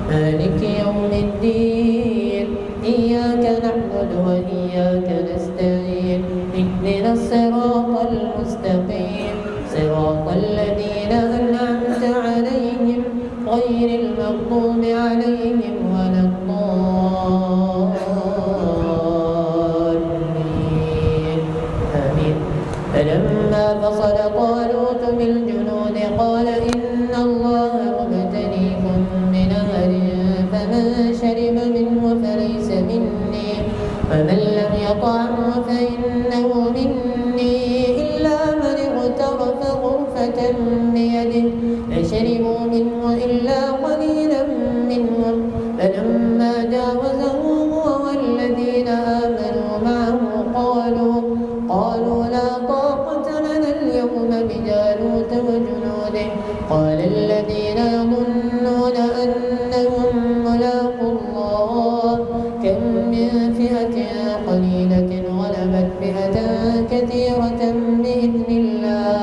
مالك يوم الدين إياك نعبد وإياك نستعين اهدنا الصراط المستقيم صراط الذين أنعمت عليهم غير المغضوب عليهم ولا الضالين آمين. فلما فصل طالوت بالجنود قال إن الله مبتليكم بنهر فمن شرب منه فليس مني ومن لم يطعمه فإنه مني إلا من اغترف غرفة بيده فشربوا منه إلا قليلا منهم فلما جاوزه هو والذين آمنوا معه قالوا لا طاقة لنا اليوم بجالوت وجنوده قال الذين يظنون أنهم ملاقو الله كم من فئة قليلة غلبت فئة كثيرة بإذن الله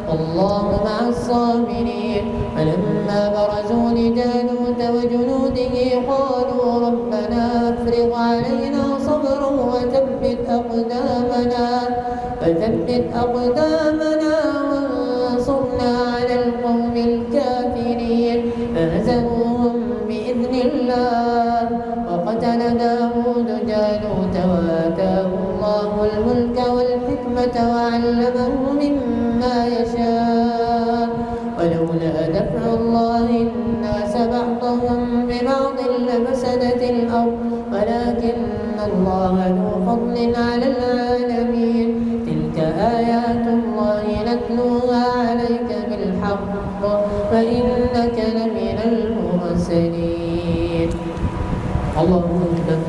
والله مع الصابرين. فلما برزوا لجالوت وجنوده قالوا ربنا افرغ علينا صبرا وثبت أقدامنا وانصرنا على القوم الكافرين فهزموهم بإذن الله وقتل داود جالوت وآتاه الله الملك والحكمة وعلمه مما يشاء ولولا دفع الله الناس بعضهم ببعض لفسدت الأرض ولكن الله ذو فضل على العالمين. تلك آيات الله نتلوها عليك بالحق وإنك لمن المرسلين. الله أكبر.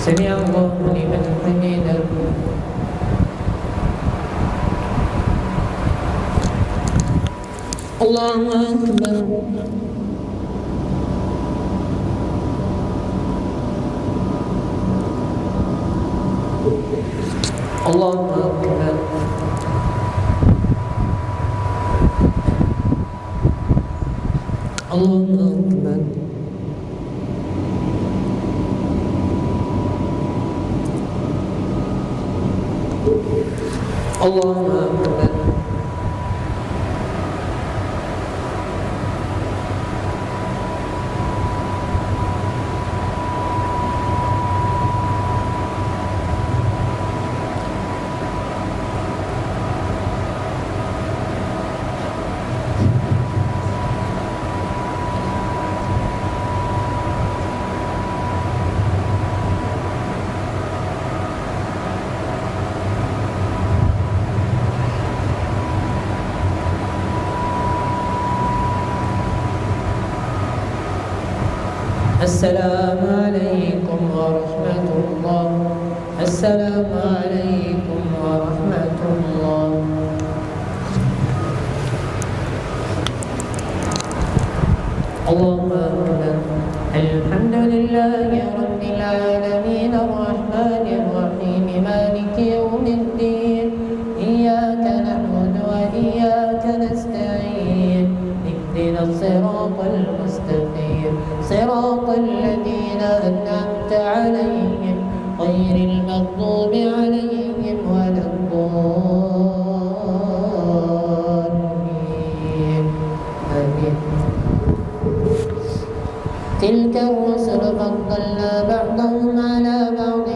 سمع الله لمن حمده. الله أكبر. الله أكبر. الله أكبر. الله أكبر. السلام عليكم ورحمة الله. السلام عليكم ورحمة الله. الله أكبر. الحمد لله رب العالمين الرحمن الرحيم مالك يوم الدين إياك نعبد وإياك نستعين اهدنا الصراط المستقيم صراط الذين أنعمت عليهم غير المغضوب عليهم ولا الضالين آمين. تلك الرسل فضلنا بعضهم على بعض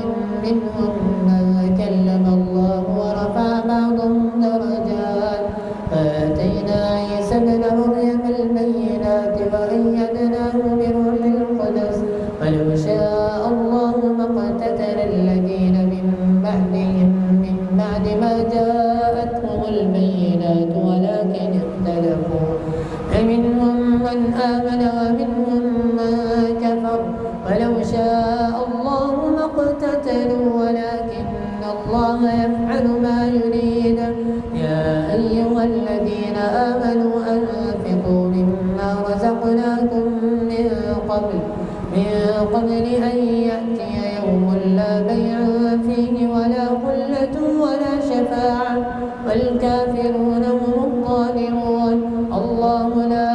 منهم من كلم الله ورفع بعضهم درجات وآتينا عيسى ابن مريم البينات وأيدناه بروح القدس ولو شاء الله ما اقتتل الذين من بعدهم من بعد ما جاءتهم البينات ولكن اختلفوا فمنهم من آمن ومنهم من كفر ولو شاء الله ما اقتتلوا ولكن الله يفعل ما يريد. يا أيها الذين آمنوا أنفقوا مما رزقناكم أرسلناكم من قبل أن يأتي يوم لا بيع فيه ولا خلة ولا شفاعة والكافرون هم الظالمون. الله لا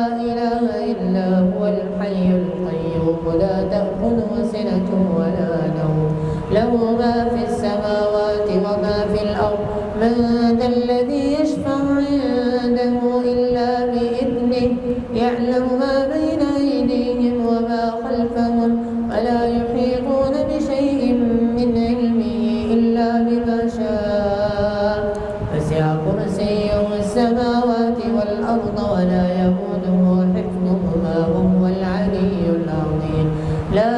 إله إلا هو الحي القيوم لا تأخذه سنة ولا نوم له ما في السماوات وما في الأرض. من ذا الذي يشفع عنده إلا بإذنه يعلم ما بين أيديهم وما خلفهم ولا يحيطون بشيء من علمه إلا بما شاء. وسع كرسيه السماوات والأرض ولا يئوده حفظهما وهو العلي العظيم. لا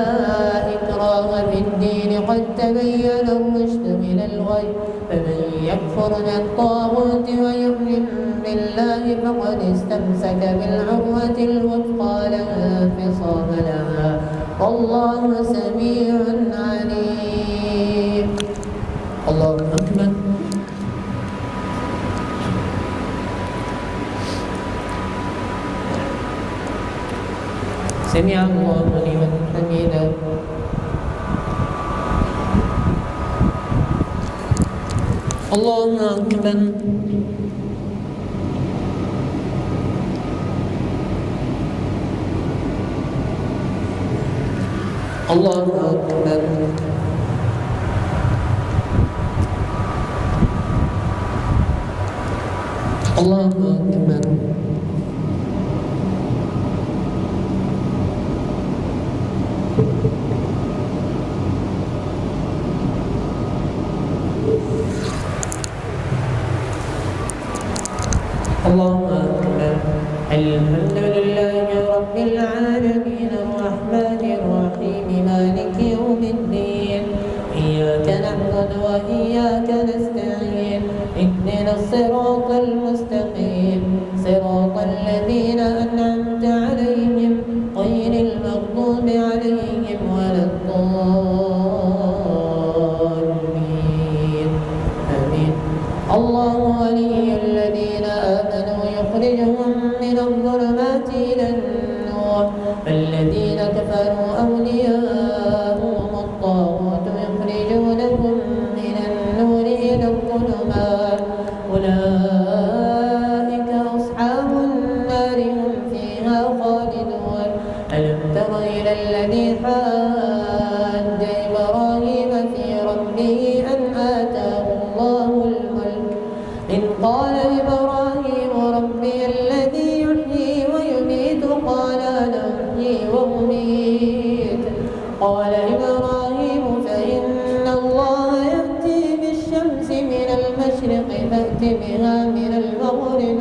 إكراه في الدين قد تبين الرشد من الغي فمن يكفر بالطاغوت ويؤمن بالله فقد استمسك بالعروة الوثقى لا انفصام لها والله سميع عليم. الله أكبر. سمع الله لمن حمده. الله أكبر. الله أكبر. الله أكبر. الله أكبر. الحمد لله رب العالمين الرحمن الرحيم مالك يوم الدين إياك نعبد وإياك نستعين اهدنا الصراط المستقيم صراط الذين أنعمت عليهم غير المغضوب عليهم ولا الضالين آمين. الله ولي الذين آمنوا يخرجهم من الظلمات إلى النور والذين كفروا أولياءهم الطاغوت يخرجونهم من النور إلى الظلمات أولئك أصحاب النار هم فيها خالدون. ألم تر إلى الذي حاج إبراهيم في ربه أن آتاه الله الملك إذ قال إبراهيم ربي الذي يحيي ويميت قال أنا أحيي وأميت قال إبراهيم فإن الله يأتي بالشمس من المشرق فأت بها من المغرب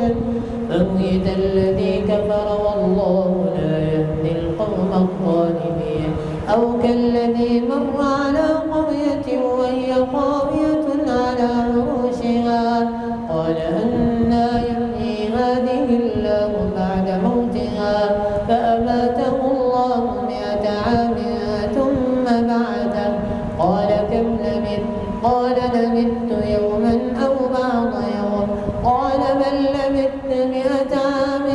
فبهت الذي كفر والله لا يهدي القوم الظالمين. أو كالذي مر على قرية وهي خاوية على عروشها قال أنى يحيي هذه الله بعد موتها فأماته الله 100 عام ثم بعثه قال كم لبثت قال لبثت يوما أو بعض يوم قال بل لبثت 100 عام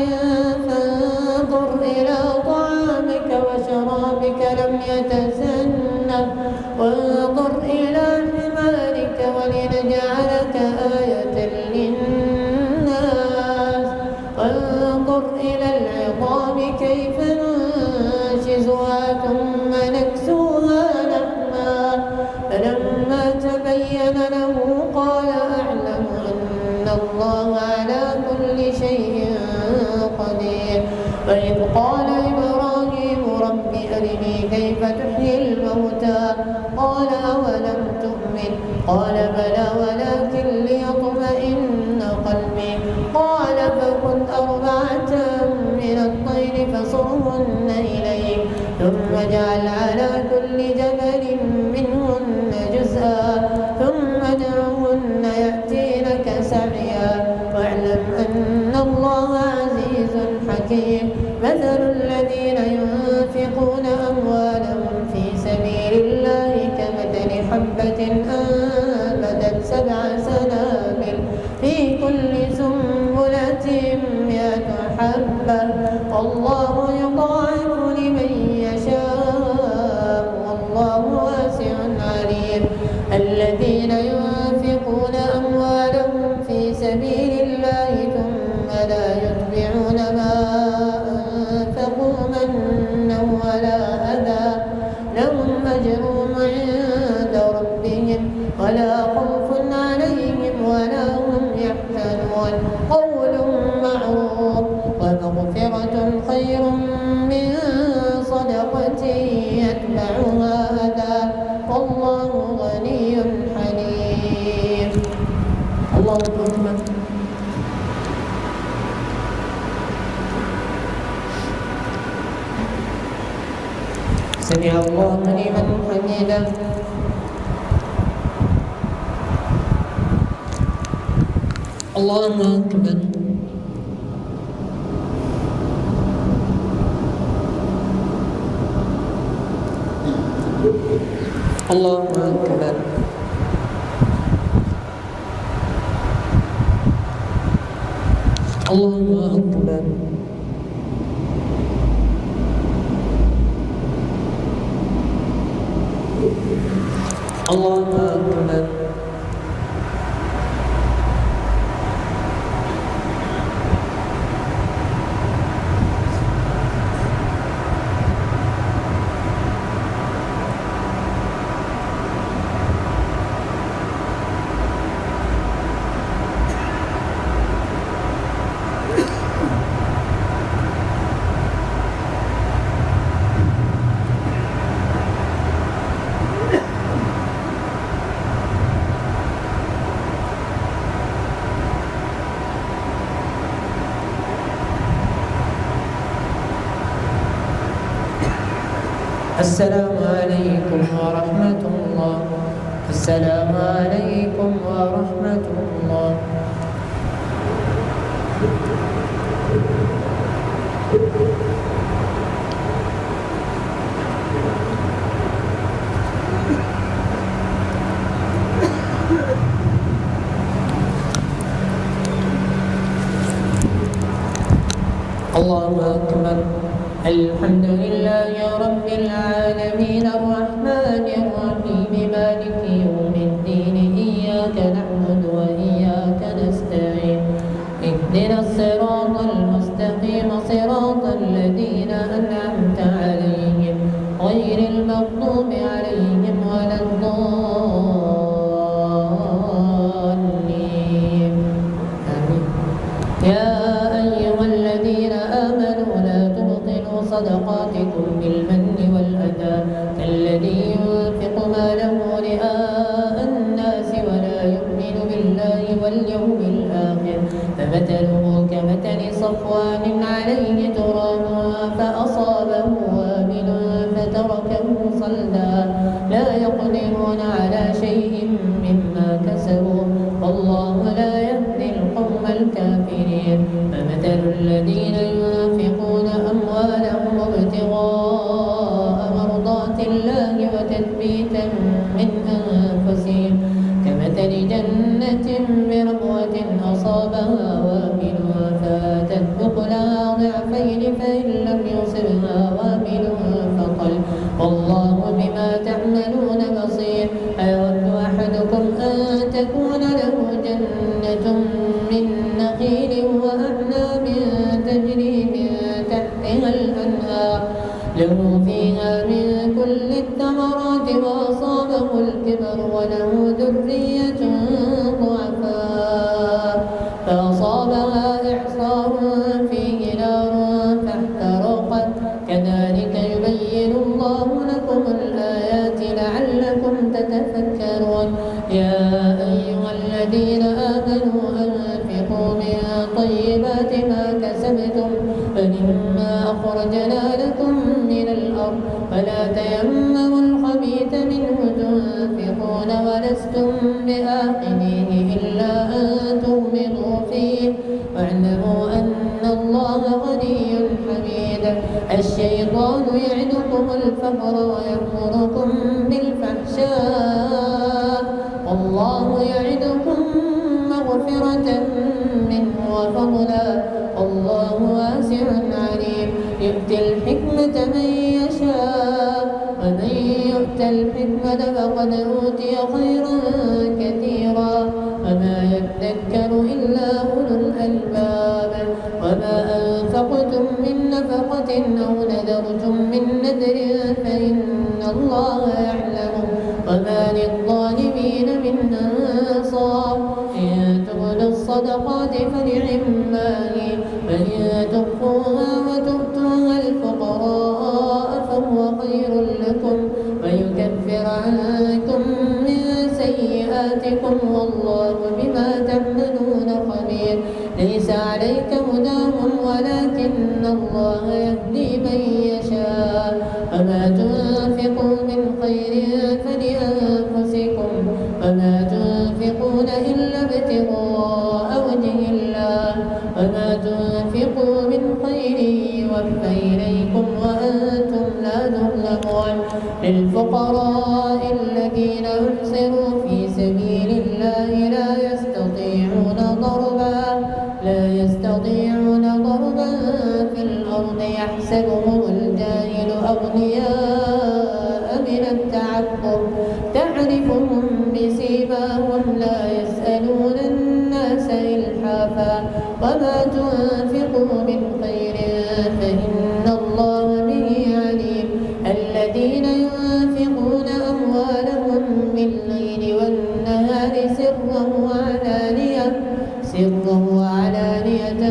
فانظر إلى طعامك وشرابك لم يتسنه وانظر إلى حمارك ولنجعلك آية للناس وانظر إلى العظام كيف ننشزها ثم نكسوها لحما فلما تبين له قال أعلم أن الله على كل شيء قدير. وإذ قال إبراهيم رب أرني كيف تحيي الموتى قال أولم تؤمن قال بلى ولكن ليطمئن قلبي قال فخذ 4 من الطير فصرهن إليك ثم اجعل على كل جبل منهن جزءا ثم ادعهن يأتينك سعيا واعلم أن الله عزيز حكيم. مثل الذين ينفقون أموالهم في سبيل الله كمثل حبة أنبتت 7 سنابل في كل سنبلة 100 حبة والله سبيل الله ثم لا يتبعون ما أنفقوا منا ولا أذى لهم أجرهم عند ربهم ولا خوف عليهم ولا هم يحزنون قول معروف ومغفرة خير من صدقة يتبعها أذى والله غني حليم. الله أكبر. سمع الله لمن حمده. الله أكبر. الله أكبر. الله أكبر. الله أكبر. السلام عليكم ورحمة الله. السلام عليكم ورحمة الله. الله أكبر. الحمد لله رب العالمين الرحمن الرحيم مالك يوم الدين إياك نعبد وإياك نستعين اهدنا الصراط المستقيم صراط الذين أنعمت عليهم غير المغضوب عليهم ولا الضالين آمين. يا أيها الذين آمنوا صدقاتكم بالمن والأذى كالذي ينفق ماله رئاء الناس ولا يؤمن بالله واليوم الآخر فمثله كمثل صفوان عليه تراب فأصابه وابل فتركه صلدا لا يقدرون على شيء مما كسبوا والله لا يهدي القوم الكافرين. فمثل الذين ينفقون أموالهم ابتغاء مرضات الله وتثبيتا من أنفسهم كمثل جنة بربوة أصابها وابل فآتت أكلها ضعفين فإن لم يصبها وابل فطل والله بما تعملون بصير. أيود أحدكم أن تكون له جنة من نخيل وأعناب تجري من تحتها الأنهار له فيها من كل الثمرات وأصابه الكبر وله ذرية ضعفاء فأصابها إعصار فيه نار فاحترقت كذلك يبين الله لكم الآيات لعلكم تتفكرون. يا أيها الذين آمنوا أنفقوا من طيبات ما كسبتم فمما أخرجنا لكم من الأرض فلا تيمموا الخبيث منه تنفقون ولستم بآخذيه إلا أن تغمضوا فيه واعلموا أن الله غني حميد. الشيطان يعدكم الفقر ويأمركم بالفحشاء والله يعدكم مغفرة منه وفضلا والله واسع عليم. يؤتي الحكمة من يشاء ومن يؤت الحكمة فقد أوتي خيرا كثيرا وما يذكر إلا وما أنفقتم من نفقة أو نذرتم من نذر فإن الله يعلم وما للظالمين من أنصار إن تبدوا الصدقات فنعما هي وإن تخفوها وتؤتوها الفقراء فهو خير لكم ويكفر عنكم من سيئاتكم والله بما تعملون خبير ليس عليك هداهم ولكن الله يهدي من يشاء وما تنفقوا من خير فلأنفسكم وما تنفقون إلا ابتغاء وجه الله وما تنفقوا من خير يوفى إليكم وأنتم لا تظلمون للفقراء الذين أحصروا في سبيل الله لا يستطيعون ضربا في الأرض يحسبهم الجاهل أغنياء من التعفف تعرفهم بسيماهم لا يسألون الناس إلحافا وما تنفقوا من خير فإن الله به عليم الذين ينفقون أموالهم بالليل والنهار سرا وعلانية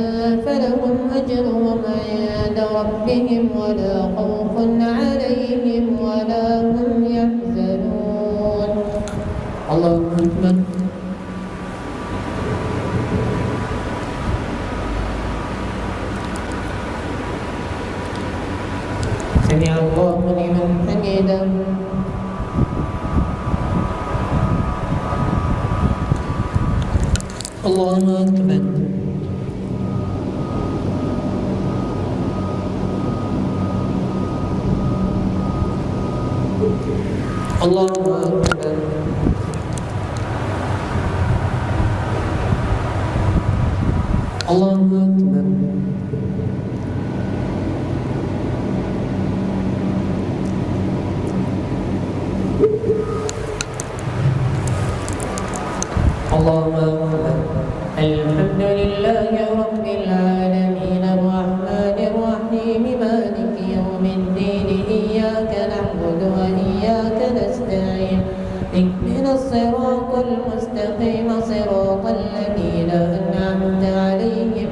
فلهم أجرهم عند ربهم ولا خوف عليهم ولا هم يحزنون. الله أكبر. سمع الله لمن حمده. الله أكبر. الله أكبر. الله أكبر. الله أكبر. الحمد لله رب العالمين الرحمن الرحيم مالك يوم الدين إياك نعبد وإياك نستعين اهدنا الصراط المستقيم صراط الذين أنعمت عليهم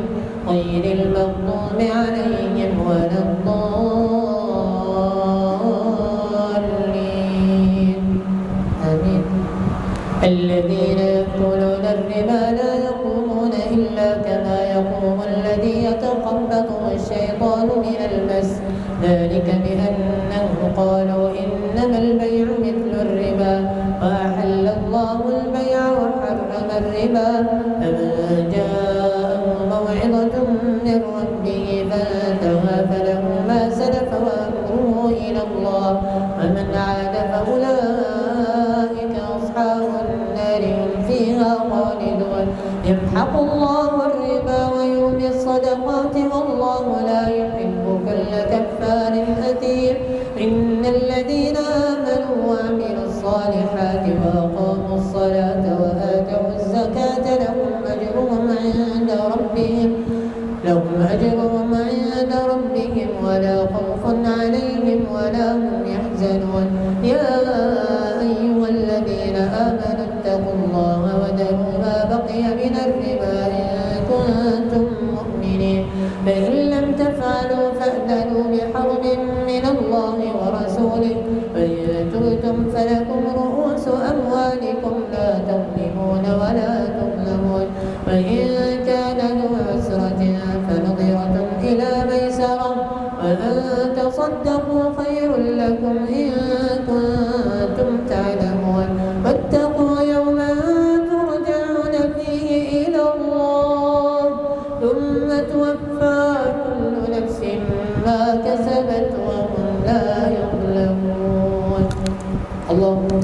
غير المغضوب عليهم ولا الضالين آمين. الذين يأكلون الربا لا يقومون إلا كما يقوم الذي يتخبطه الشيطان من المس ذلك بأنهم قالوا إنما البيع مثل الربا وأحل الله البيع وحرم الربا فمن جاءه موعظة من ربه فانتهى فله ما سلف وأمره إلى الله ومن عاد فأولئك أصحاب النار هم فيها خالدون. يمحق الله الربا ويربي الصدقات والله لا يحب كل كفار أثيم. إن الذين آمنوا وعملوا الصالحات وأقاموا الصلاة وآتوا الزكاة لهم أجرهم عند ربهم ولا خوف عليهم ولا هم يحزنون. يا أيها الذين آمنوا اتقوا الله وذروا ما بقي من الربا إن كنتم مؤمنين فإن لم تفعلوا فأذنوا بحرب من الله ورسوله وإن تبتم فلكم رؤوس أموالكم لا تظلمون ولا تظلمون. وإن كان ذو عسرة فنظرة إلى ميسرة وأن تصدقوا خير لكم إن كنتم تعلمون. واتقوا يوما ترجعون فيه إلى الله ثم توفى كل نفس ما كسبت وهم لا يظلمون. اللهم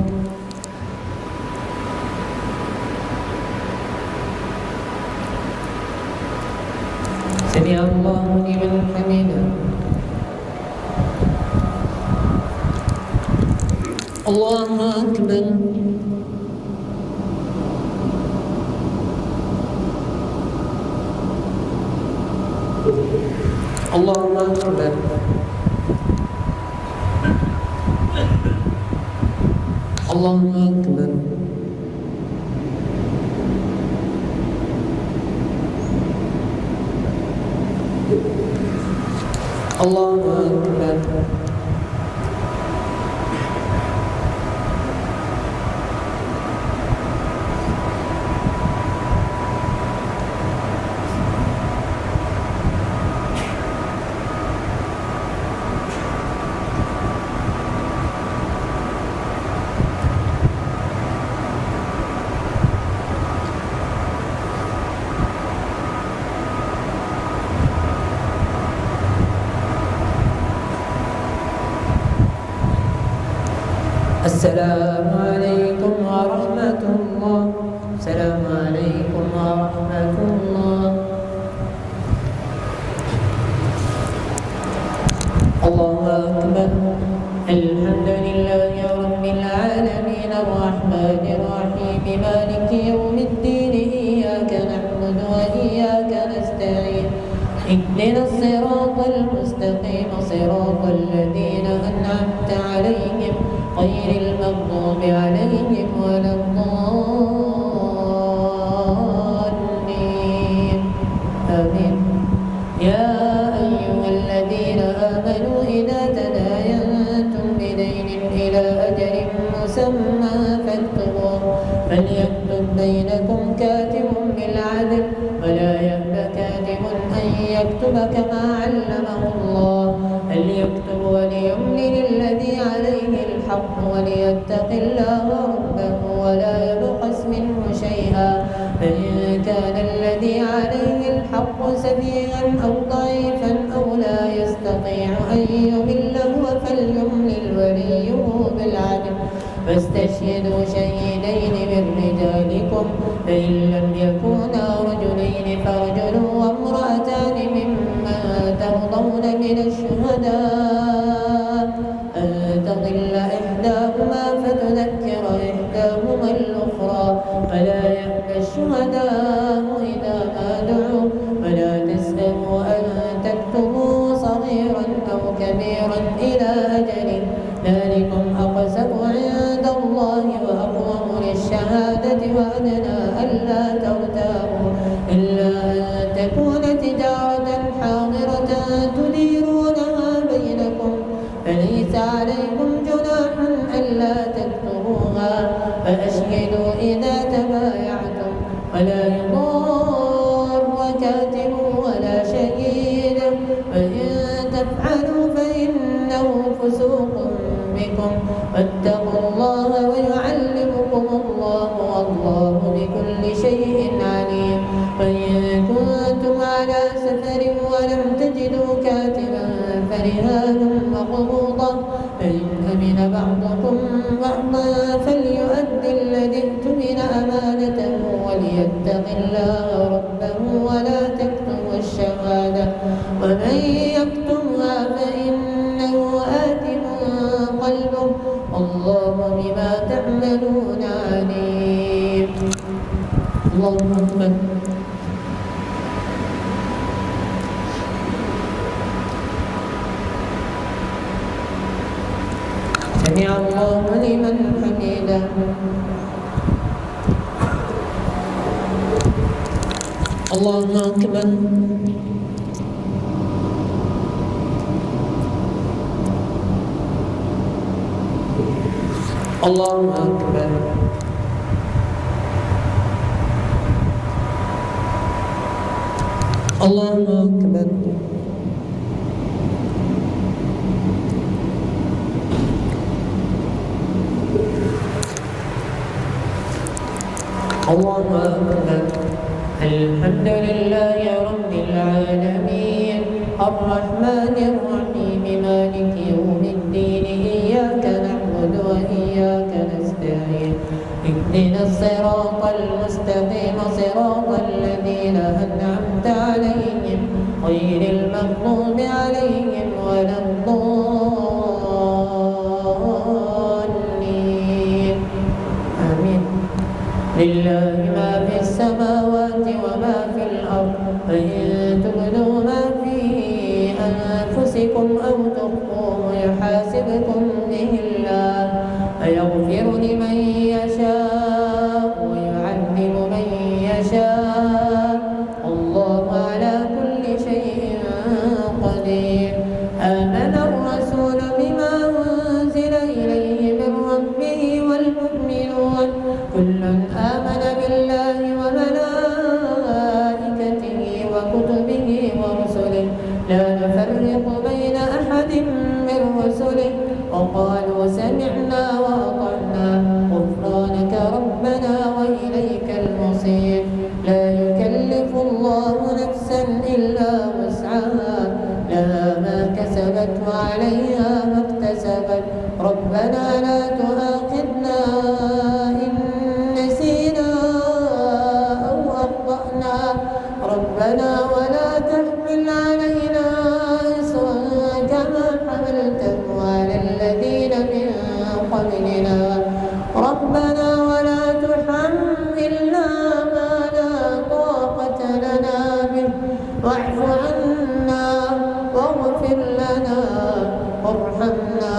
سمع الله لمن حمده. الله أكبر. الله أكبر. الله أكبر. الله أكبر. السلام عليكم ورحمة الله. السلام عليكم ورحمة الله. الله أكبر. الحمد لله رب العالمين الرحمن الرحيم مالك يوم الدين إياك نعبد وإياك نستعين اهدنا الصراط المستقيم صراط الذين أنعمت عليهم غير المغضوب عليهم ولا الضالين آمين. يا أيها الذين آمنوا إذا تداينتم بدين إلى أجل مسمى فاكتبوه فليكتب بينكم كاتب بالعدل ولا يأب كاتب أن يكتب كما علمه الله فليكتب وليملل الذي عليه الحق وليتق الله ربه ولا يبخس منه شيئا فإن كان الذي عليه الحق سفيها أو ضعيفا أو لا يستطيع أن يمل هو فليملل وليه بالعدل فاستشهدوا شهيدين من رجالكم فإن لم يكونا رجلين فرجل وامرأتان ممن ترضون من الشهداء أن تضل إحداهما فتذكر إحداهما الأخرى ولا يأبى الشهداء إذا ما دعوا ولا تسأموا أن تكتبوا صغيرا أو كبيرا إلى أجله ذلكم أقسط عند الله وأقوم للشهادة وأدنى ألا ترتابوا إلا أن تكون تجارة حاضرة تديرونها بينكم فليس عليكم جناح ألا تكتبوها فأشهدوا إذا تبايعتم ولا يضار كاتب ولا شهيد فإن تفعلوا فإنه فسوق بكم واتقوا الله ويعلمكم الله والله بكل شيء عليم. فإن كنتم على سفر ولم تجدوا كاتبا فرهان مقبوضة فإن أمن بعضكم بعضا فليؤد الذي اؤتمن أمانته وليتق الله ربه ولا تكتموا الشهادة ومن يكتمها فإنه آثم قلبه والله بما تعملون عليم. اللهم أكبر. سمع الله لمن حمده. الله أكبر. الله أكبر. الله أكبر. الله أكبر. الحمد لله رب العالمين الرحمن الرحيم مالك يوم الدين إياك نعبد وإياك نستعين اهدنا الصراط المستقيم صراط الذين أنعمت عليهم غير المغضوب عليهم ولا الضالين آمين. لله ما في السماوات وما في الأرض فإن تبدوا ما في ربنا ولا تحمل علينا إصرا كما حملته على الذين من قبلنا ربنا ولا تحملنا ما لا طاقة لنا به واعف عنا واغفر لنا وارحمنا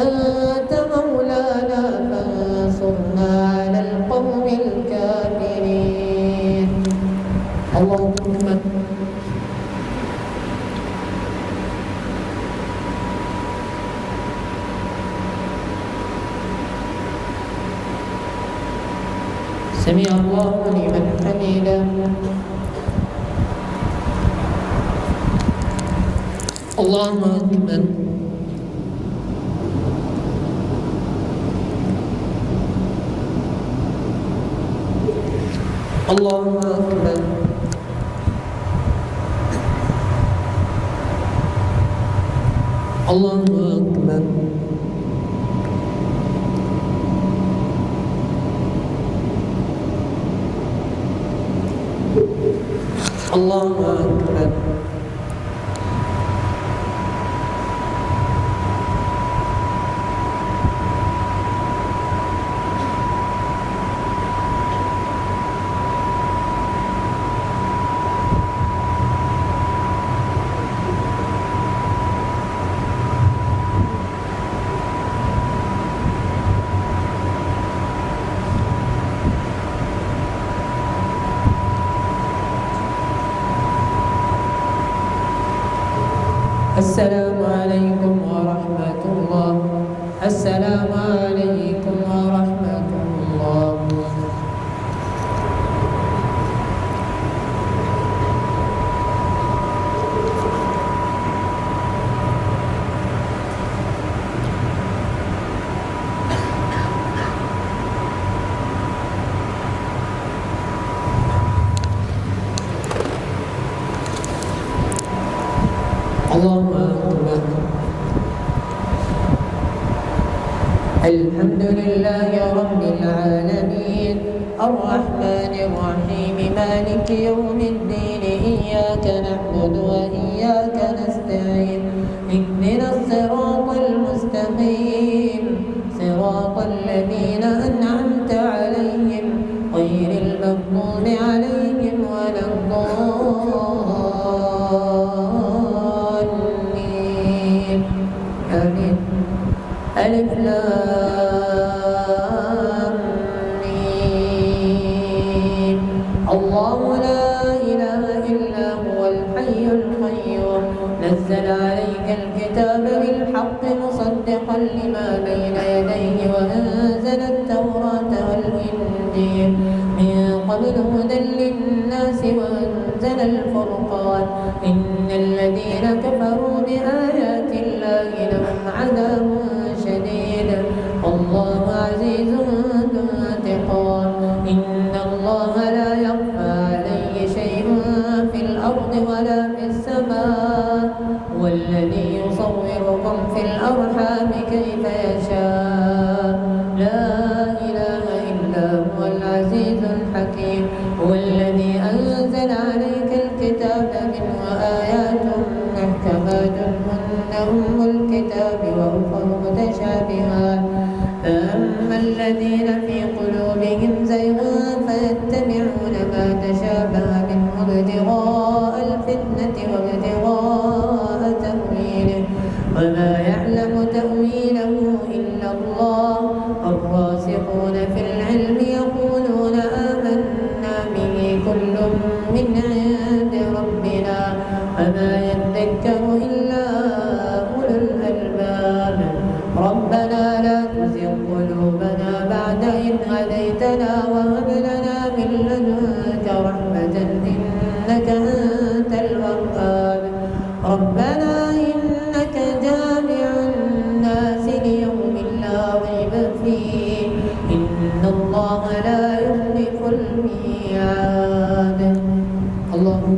أنت مولانا فانصرنا على القوم الكافرين. اللهم سمع الله لمن حمده. الله أكبر. الله أكبر. الله أكبر. الله أكبر. السلام عليكم ورحمة الله. السلام عليكم ورحمة الله. الله أكبر. الحمد لله رب العالمين الرحمن الرحيم مالك يوم الدين إياك نعبد وإياك نستعين اهدنا الصراط المستقيم صراط الذين أنعمت عليهم غير المغضوب عليهم ولا الضالين. آمين. ألف لام ميم. الله لا إله إلا هو الحي القيوم نزل عليك الكتاب بالحق مصدقا لما بين يديه وأنزل التوراة والإنجيل من قبل هدى للناس وأنزل الفرقان إن الذين كفروا بآيات الله لهم عذاب شديد والله عزيز ذو انتقام. إن الله لا يخفى عليه شيء في الأرض ولا في السماء والذي يصوركم في الأرحام كيف يشاء لا إله إلا هو العزيز الحكيم. هو الذي أنزل عليك الكتاب منه آيات محكمات هن أم الكتاب وأخر متشابهات فأما الذين في قلوبهم زيغ فيتبعون ما تشابه منه ابتغاء الفتنة وابتغاء تأويله وما يعلم تأويله إلا الله. الراسخون في العلم يقولون آمنا به كل من عند ربنا وما يذكر إلا أولو الألباب. ربنا لا تزغ قلوبنا بعد إذ هديتنا وهب لنا من لدنك رحمة إنك أنت الوهاب. ربنا إنك جامع الناس ليوم لا ريب فيه إن الله لا يخلف الميعاد. اللهم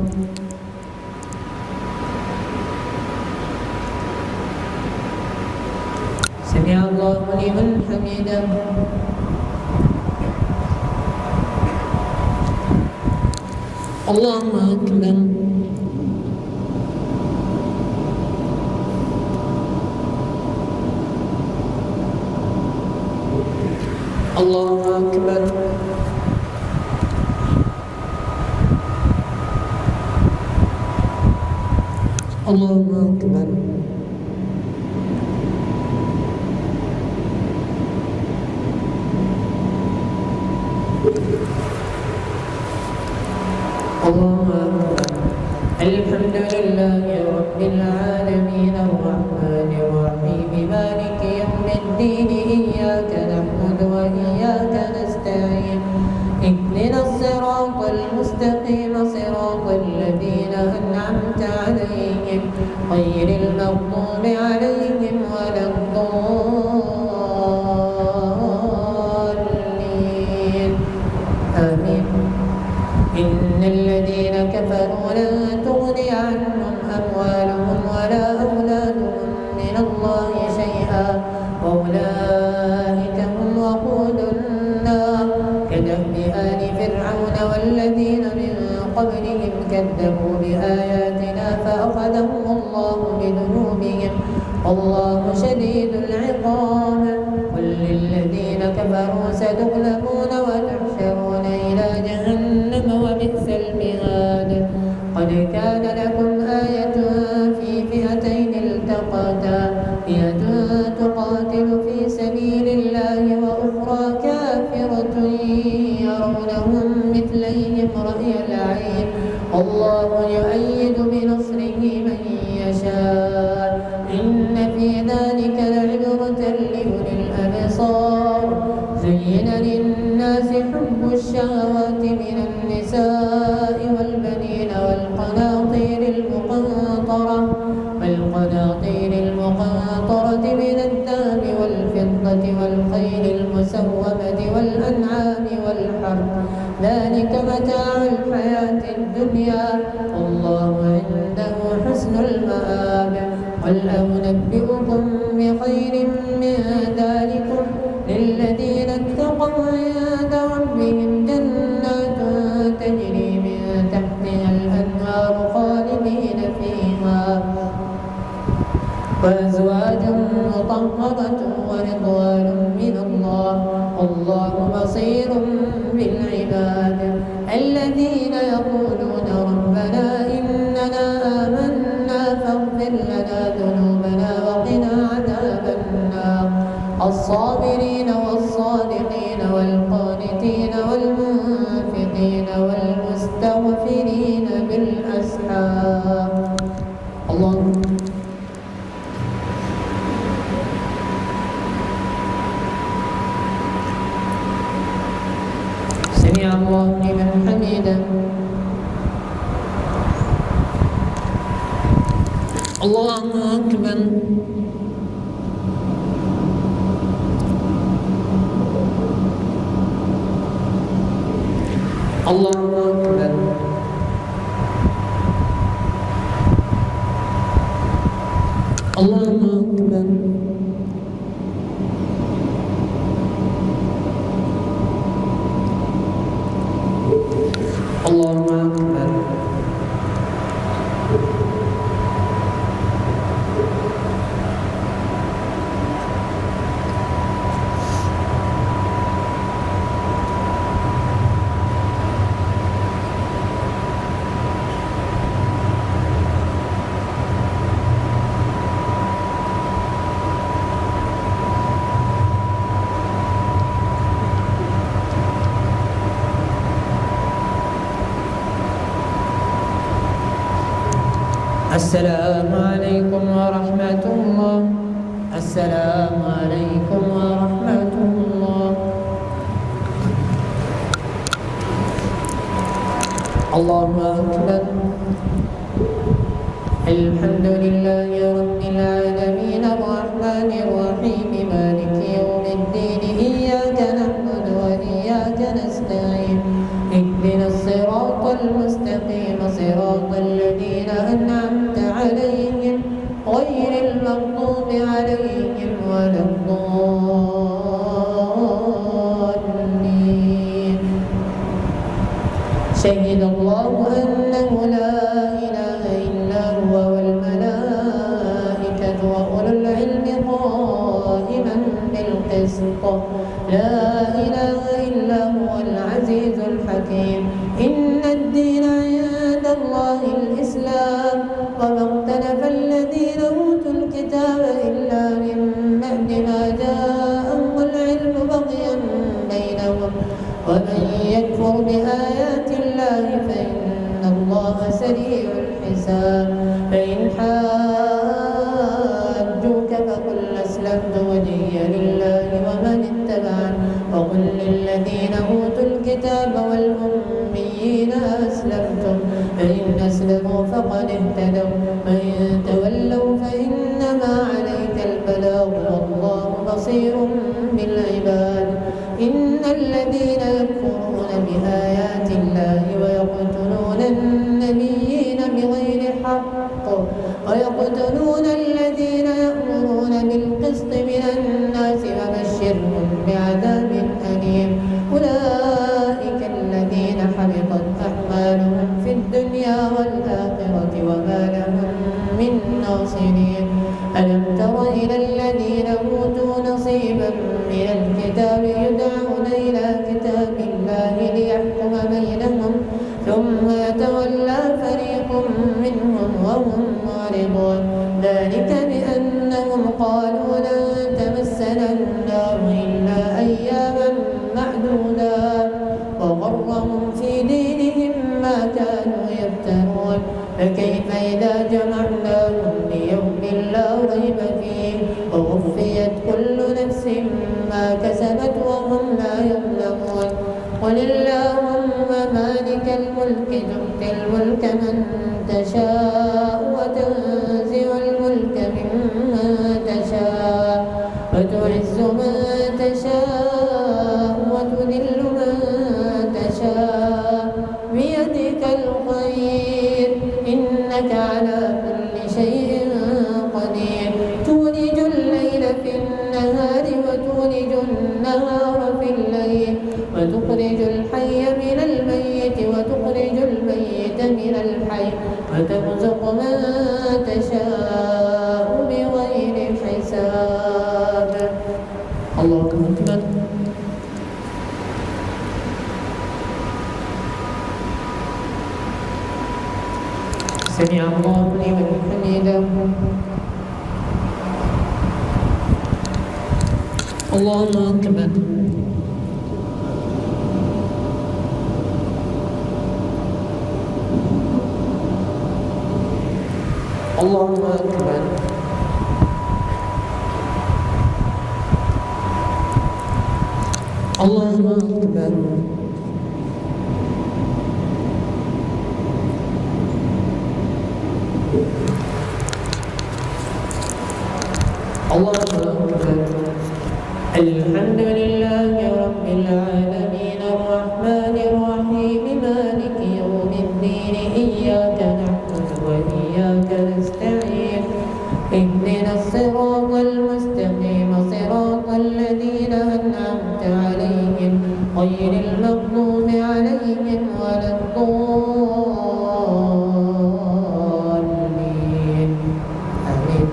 سمع الله لمن حمده. الله أكبر. الله أكبر. الله أكبر. الله أكبر. الحمد لله رب العالمين الرحمن الرحيم مالك يوم الدين إياك نعبد وإياك نستعين اهدنا الصراط المستقيم صراط الذين أنعمت عليهم غير المغضوب عليهم ولا الضالين آمين. إن الذين كفروا لن تغني عنهم أموالهم ولا أولادهم من الله شيئا وأولئك هم وقود النار كدأب آل فرعون والذين من قبلهم كذبوا بآياتنا فأخذهم الله بذنوبهم والله شديد العقاب. قل للذين كفروا ستغلبون وتحشرون إلى جهنم وبئس المهاد. قد كان لكم آية في فئتين التقتا فئة تقاتل في سبيل الله وأخرى كافرة يرونهم مثليهم رأي العين والله يؤيد بنصره من يشاء إن في ذلك لعبرة لأولي الأبصار. زين للناس حب الشهوات من النساء والبنين والقناطير المقنطرة من الذهب والفضة والخيل المسومة والأنعام والحرث ذلك متاع الحياة الدنيا والله عنده حسن المآب. قل أنبئكم بخير من ذلكم للذين اتقوا عند ربهم جنات تجري من تحتها الأنهار خالدين فيها وأزواج مطهرة ورضوان من الله والله بصير بالعباد. الذين يقولون ربنا إننا آمنا فاغفر لنا ذنوبنا وقنا عذاب النار. الصابرين والصادقين والقانتين والمنفقين والمستغفرين بالأسحار. الله سمع الله لمن حمده. الله أكبر. الله أكبر. الله أكبر. الله أكبر. السلام عليكم ورحمة الله. السلام عليكم ورحمة الله. الله أكبر. الحمد لله رب العالمين الرحمن الرحيم مالك يوم الدين إياك نعبد وإياك نستعين اهدنا الصراط المستقيم صراط الذين أنعمت عليهم غير المغضوب عليهم ولا الضالين. شهد الله أنه لا إله إلا هو والملائكة وأولو العلم قائما بالقسط لا إله إلا هو العزيز الحكيم إن الدين عند الله الإسلام وما اختلف الذين أوتوا الكتاب إلا من بعد ما جاءهم العلم بغيا بينهم ومن يكفر بآيات الله فإن الله سريع الحساب فإن حاجوك فقل أسلمت وجهي لله ومن اتبعني وقل للذين أوتوا الكتاب والأميين أسلمتم فإن أسلموا فقد اهتدوا وإن تولوا فإنما عليك البلاغ والله بصير بالعباد إن الذين يكفرون بآيات الله ويقتلون النبيين بغير حق ويقتلون الذين يأمرون بالقسط من الناس فبشرهم بعذاب أليم أولئك الذين حبطت أعمالهم في الدنيا والآخرة وما لهم من ناصرين ألم تر إلى الذين أوتوا نصيبا من الكتاب يدعون إلى كتاب الله ليحكم بينهم ثم يتولى فريق منهم وهم معرضون ذلك بأنهم قالوا لن تمسنا النار إلا أياما معدودات وغرهم في دينهم ما كانوا يفترون فكيف إذا جمعناهم ليوم لا ريب فيه ووفيت كل نفس ما كسبت وهم لا يظلمون قل اللهم مالك الملك تؤتي الملك من تشاء وتنزع الملك ممن تشاء وتعز من تشاء وتذل من تشاء بيدك الخير إنك على كل شيء قدير تولج الليل في النهار وتولج النهار في الليل وتخرج الحي من الميت وتخرج الميت من الحي وترزق من تشاء بغير حساب الله أكبر سمع الله لمن حمده الله أكبر الله أكبر الله أكبر الله أكبر الحمد لله رب العالمين الرحمن الرحيم مالك يوم الدين إياك نعبد وإياك نستعين اهدنا الصراط المستقيم صراط الذين أنعمت عليهم غير المغضوب عليهم ولا الضالين آمين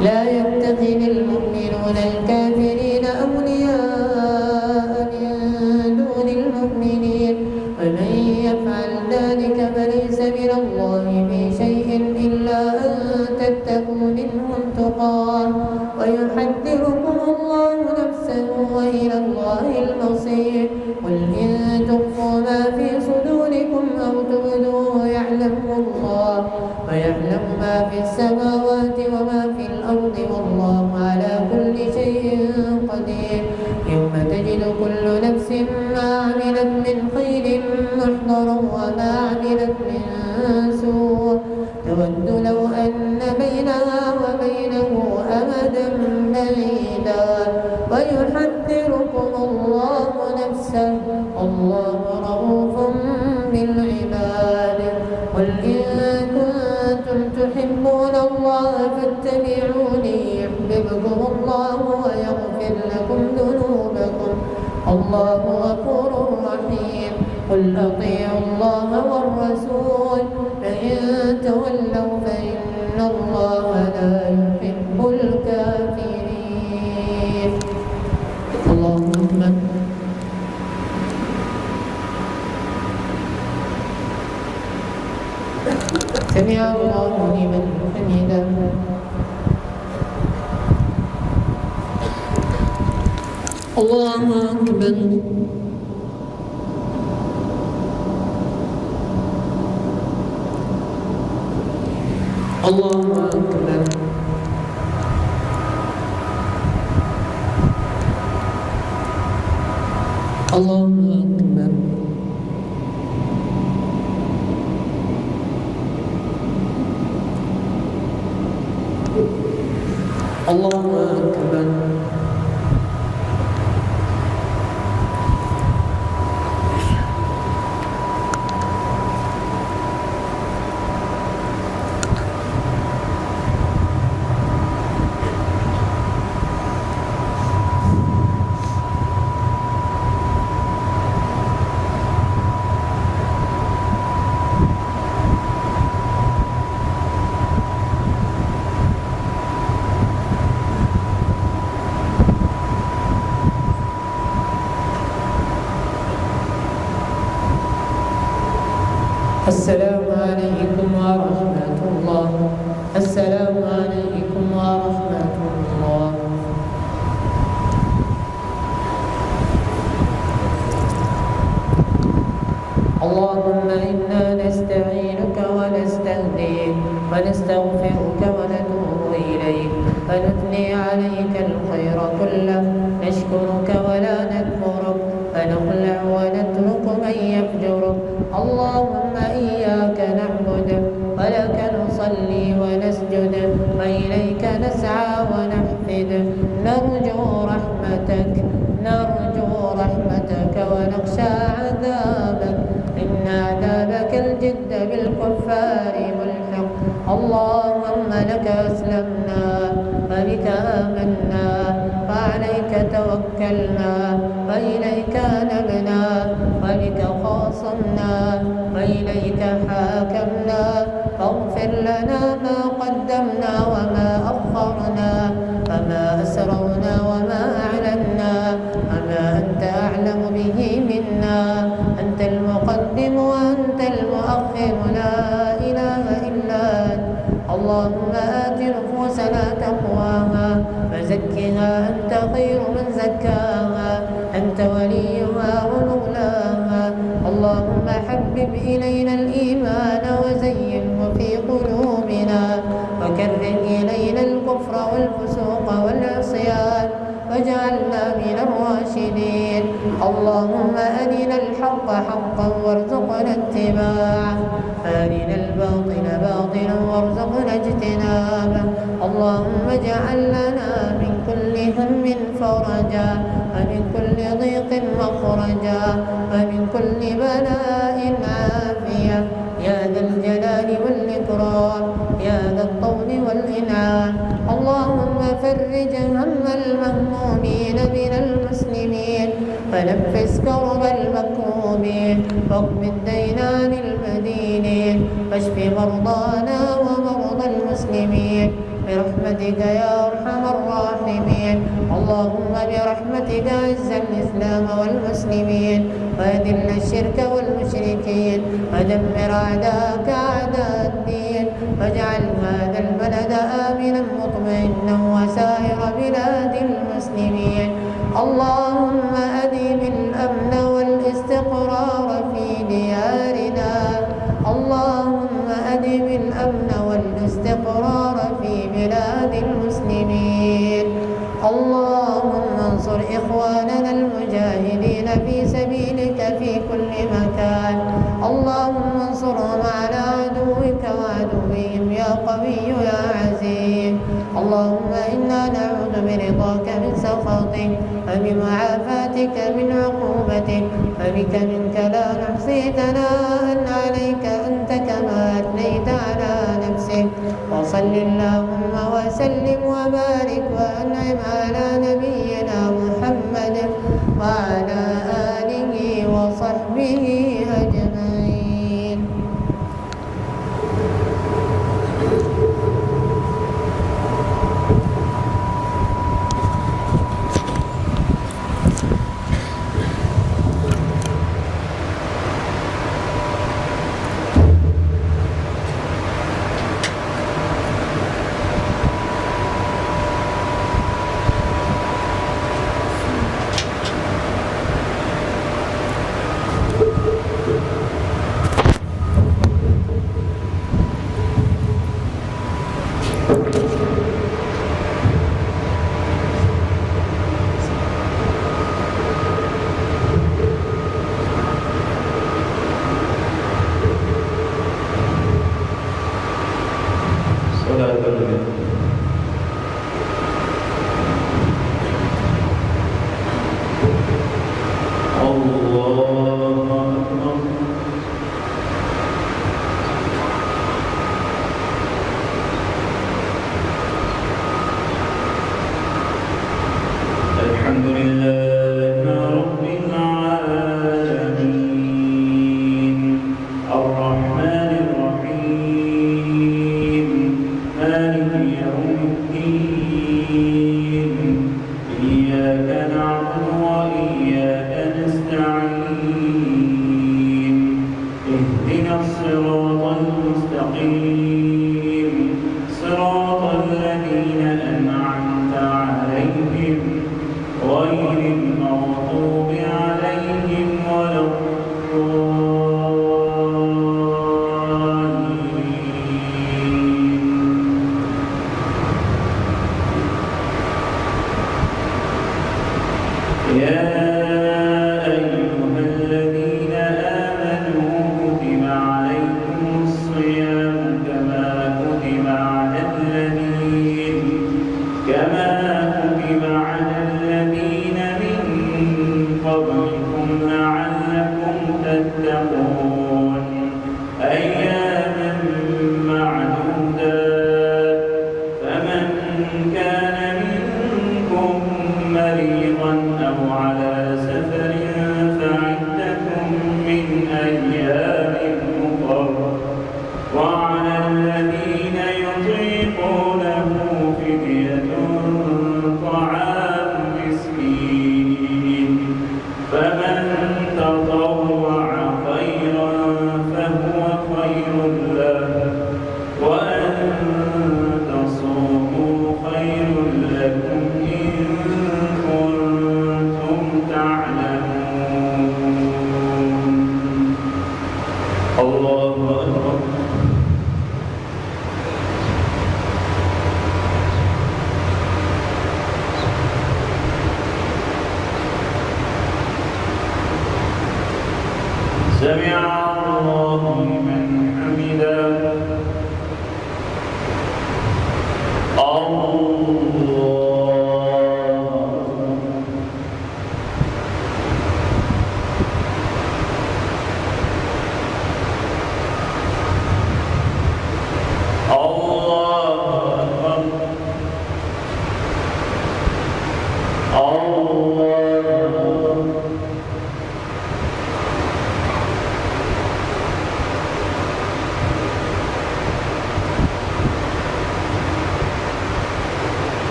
لا يتخذ المؤمنون الكافرين أولياء من دون المؤمنين ومن يفعل ذلك فليس من الله في شيء إلا أن تتقوا منهم تقاه ويحذركم الله نفسه وإلى الله المصير قل إن تخفوا ما في صدوركم أو تبدوه يعلمه الله ويعلم ما في السماوات وما في الأرض والله على كل شيء قدير يوم تجد كل نفس ما عملت من خير محضرا وما عملت من سوء تود لو أن بينها وبينه أمدا بعيدا ويحذركم الله نفسه والله رؤوف بالعباد قل إن كنتم تحبون الله فاتبعوني يحببكم الله ويغفر لكم ذنوبكم الله غفور رحيم قل أطيعوا الله والرسول فإن تولوا فإن الله لا يحب الكافرين. اللهم سمع الله لمن حمده. الله أكبر. الله أكبر. الله أكبر. الله أكبر. السلام عليكم ورحمة الله. السلام عليكم ورحمة الله. اللهم إنا نستعينك ونستهديك ونستغفرك ونتوب إليك ونثني عليك الخير كله، نشكرك ولا نكفرك ونخلع ونترك من يفجرك. اللهم إياك نعبد ولك نصلي ونسجد وإليك نسعى ونحفد، نرجو رحمتك ونخشى عذابك، إن عذابك الجد بالكفار ملحق. اللهم لك أسلمنا وبك آمنا وعليك توكلنا وإليك نبنا وبك خاصمنا وإليك حاكمنا، فاغفر لنا ما قدمنا وما أخرنا وما أسررنا وما أعلنا وما أنت أعلم به منا. أنت المقدم وأنت المؤخر، لا إله إلا أنت. اللهم آت نفوسنا تقواها وزكها أنت خير من زكاها، أنت وليها ومولاها. اللهم حبب إلينا الإيمان وزينه في قلوبنا، وكره إلينا الكفر والفسوق والعصيان واجعلنا من الراشدين. اللهم أرنا الحق حقا وارزقنا اتباعه، أرنا الباطل باطلا وارزقنا اجتنابه. اللهم اجعل لنا من كل هم فرجا ومن كل ضيق مخرجا ومن كل بلاء عافية، يا ذا الجلال والإكرام يا ذا الطول والإنعام. اللهم فرج هم المهمومين من المسلمين ونفس كرب المكروبين واقض الدين عن المدينين واشف مرضانا ومرضى المسلمين برحمتك يا أرحم الراحمين. اللهم برحمتك أعز الإسلام والمسلمين وأذل الشرك والمشركين ودمر أعداءك أعداء الدين، واجعل هذا البلد آمنا مطمئنا وسائر بلاد المسلمين. اللهم أدم الأمن والاستقرار في ديارنا. اللهم أدم الأمن والاستقرار في بلاد المسلمين. اللهم انصر إخواننا المجاهدين في سبيلك في كل مكان. اللهم انصرهم على عدوك وعدوهم يا قوي يا عزيز. اللهم إنا نعوذ برضاك من سخطك وبمعافاتك من عقوبتك، وبك منك لا نحصي ثناء عليك أنت كما أثنيت على نفسك. وصل اللهم وسلم وبارك وأنعم على نبينا محمد وعلى آله وصحبه وبركاته. الله أكبر. الحمد لله رب العالمين الرحمن الرحيم مالك يوم الدين إياك نعبد وإياك نستعين اهدنا الصراط المستقيم صراط الذين أنعمت عليهم غير المغضوب عليهم ولا الضالين. يا أيها الذين آمنوا كتب عليكم الصيام كما كتب على الذين من قبلكم لعلكم تتقون أياما معدودات فمن كان منكم مريضا أو على سفر فعدة من أيام أخر وعلى الذين يطيقونه فدية طعام مسكين فمن تطوع خيرا فهو خير له وأن تصوموا خير لكم إن كنتم تعلمون. الله أكبر. سمع الله لمن حمده.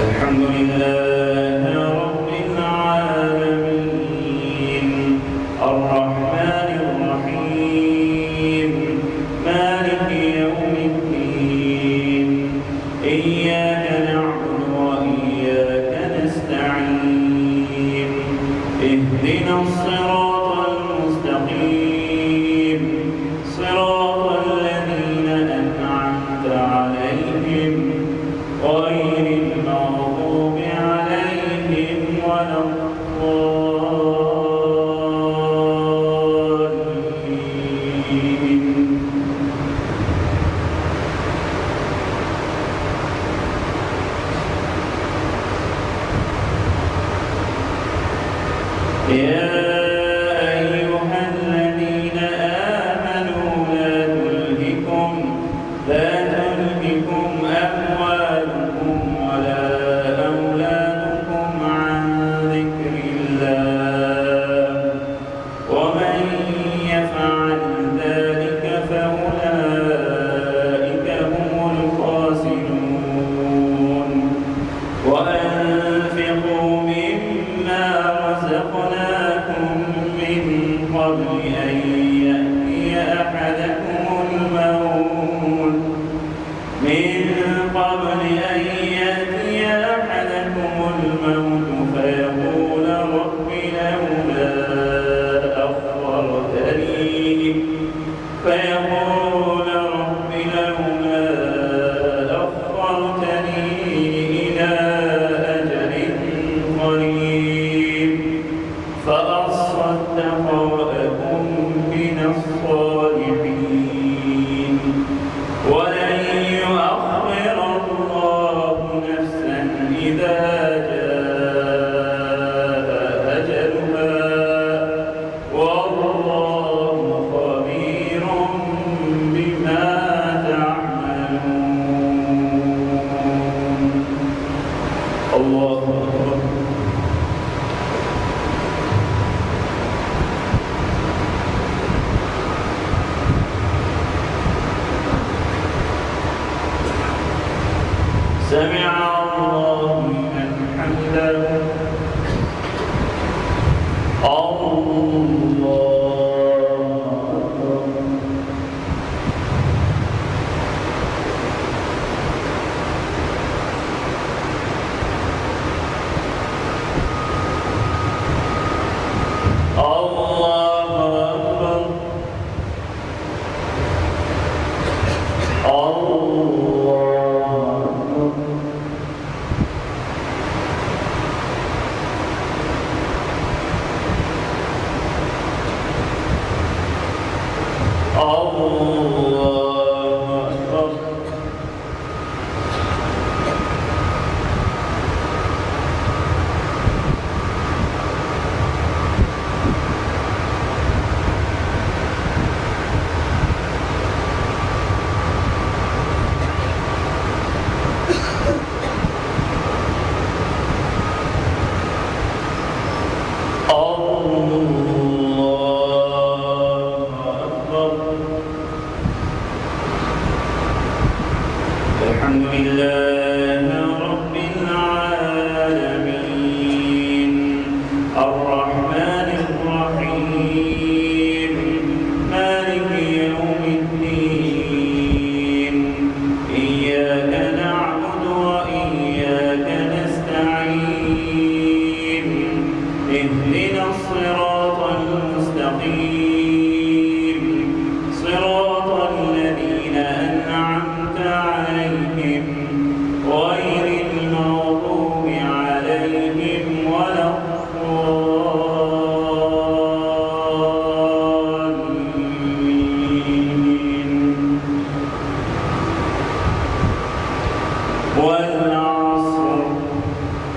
الحمد لله رب العالمين الرحمن الرحيم مالك يوم الدين إياك نعبد وإياك نستعين اهدنا الصراط المستقيم صراط الذين أنعمت عليهم غير المغضوب عليهم ولا الضالين. يا أيها الذين آمنوا لا تلهكم أموالكم ولا أولادكم عن ذكر الله ومن يفعل ذلك فأولئك هم الخاسرون. وأنفقوا مما رزقناكم من قبل أن يأتي أحدكم الموت فيقول رب لولا أخرتني إلى أجل قريب فأصدق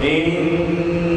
إن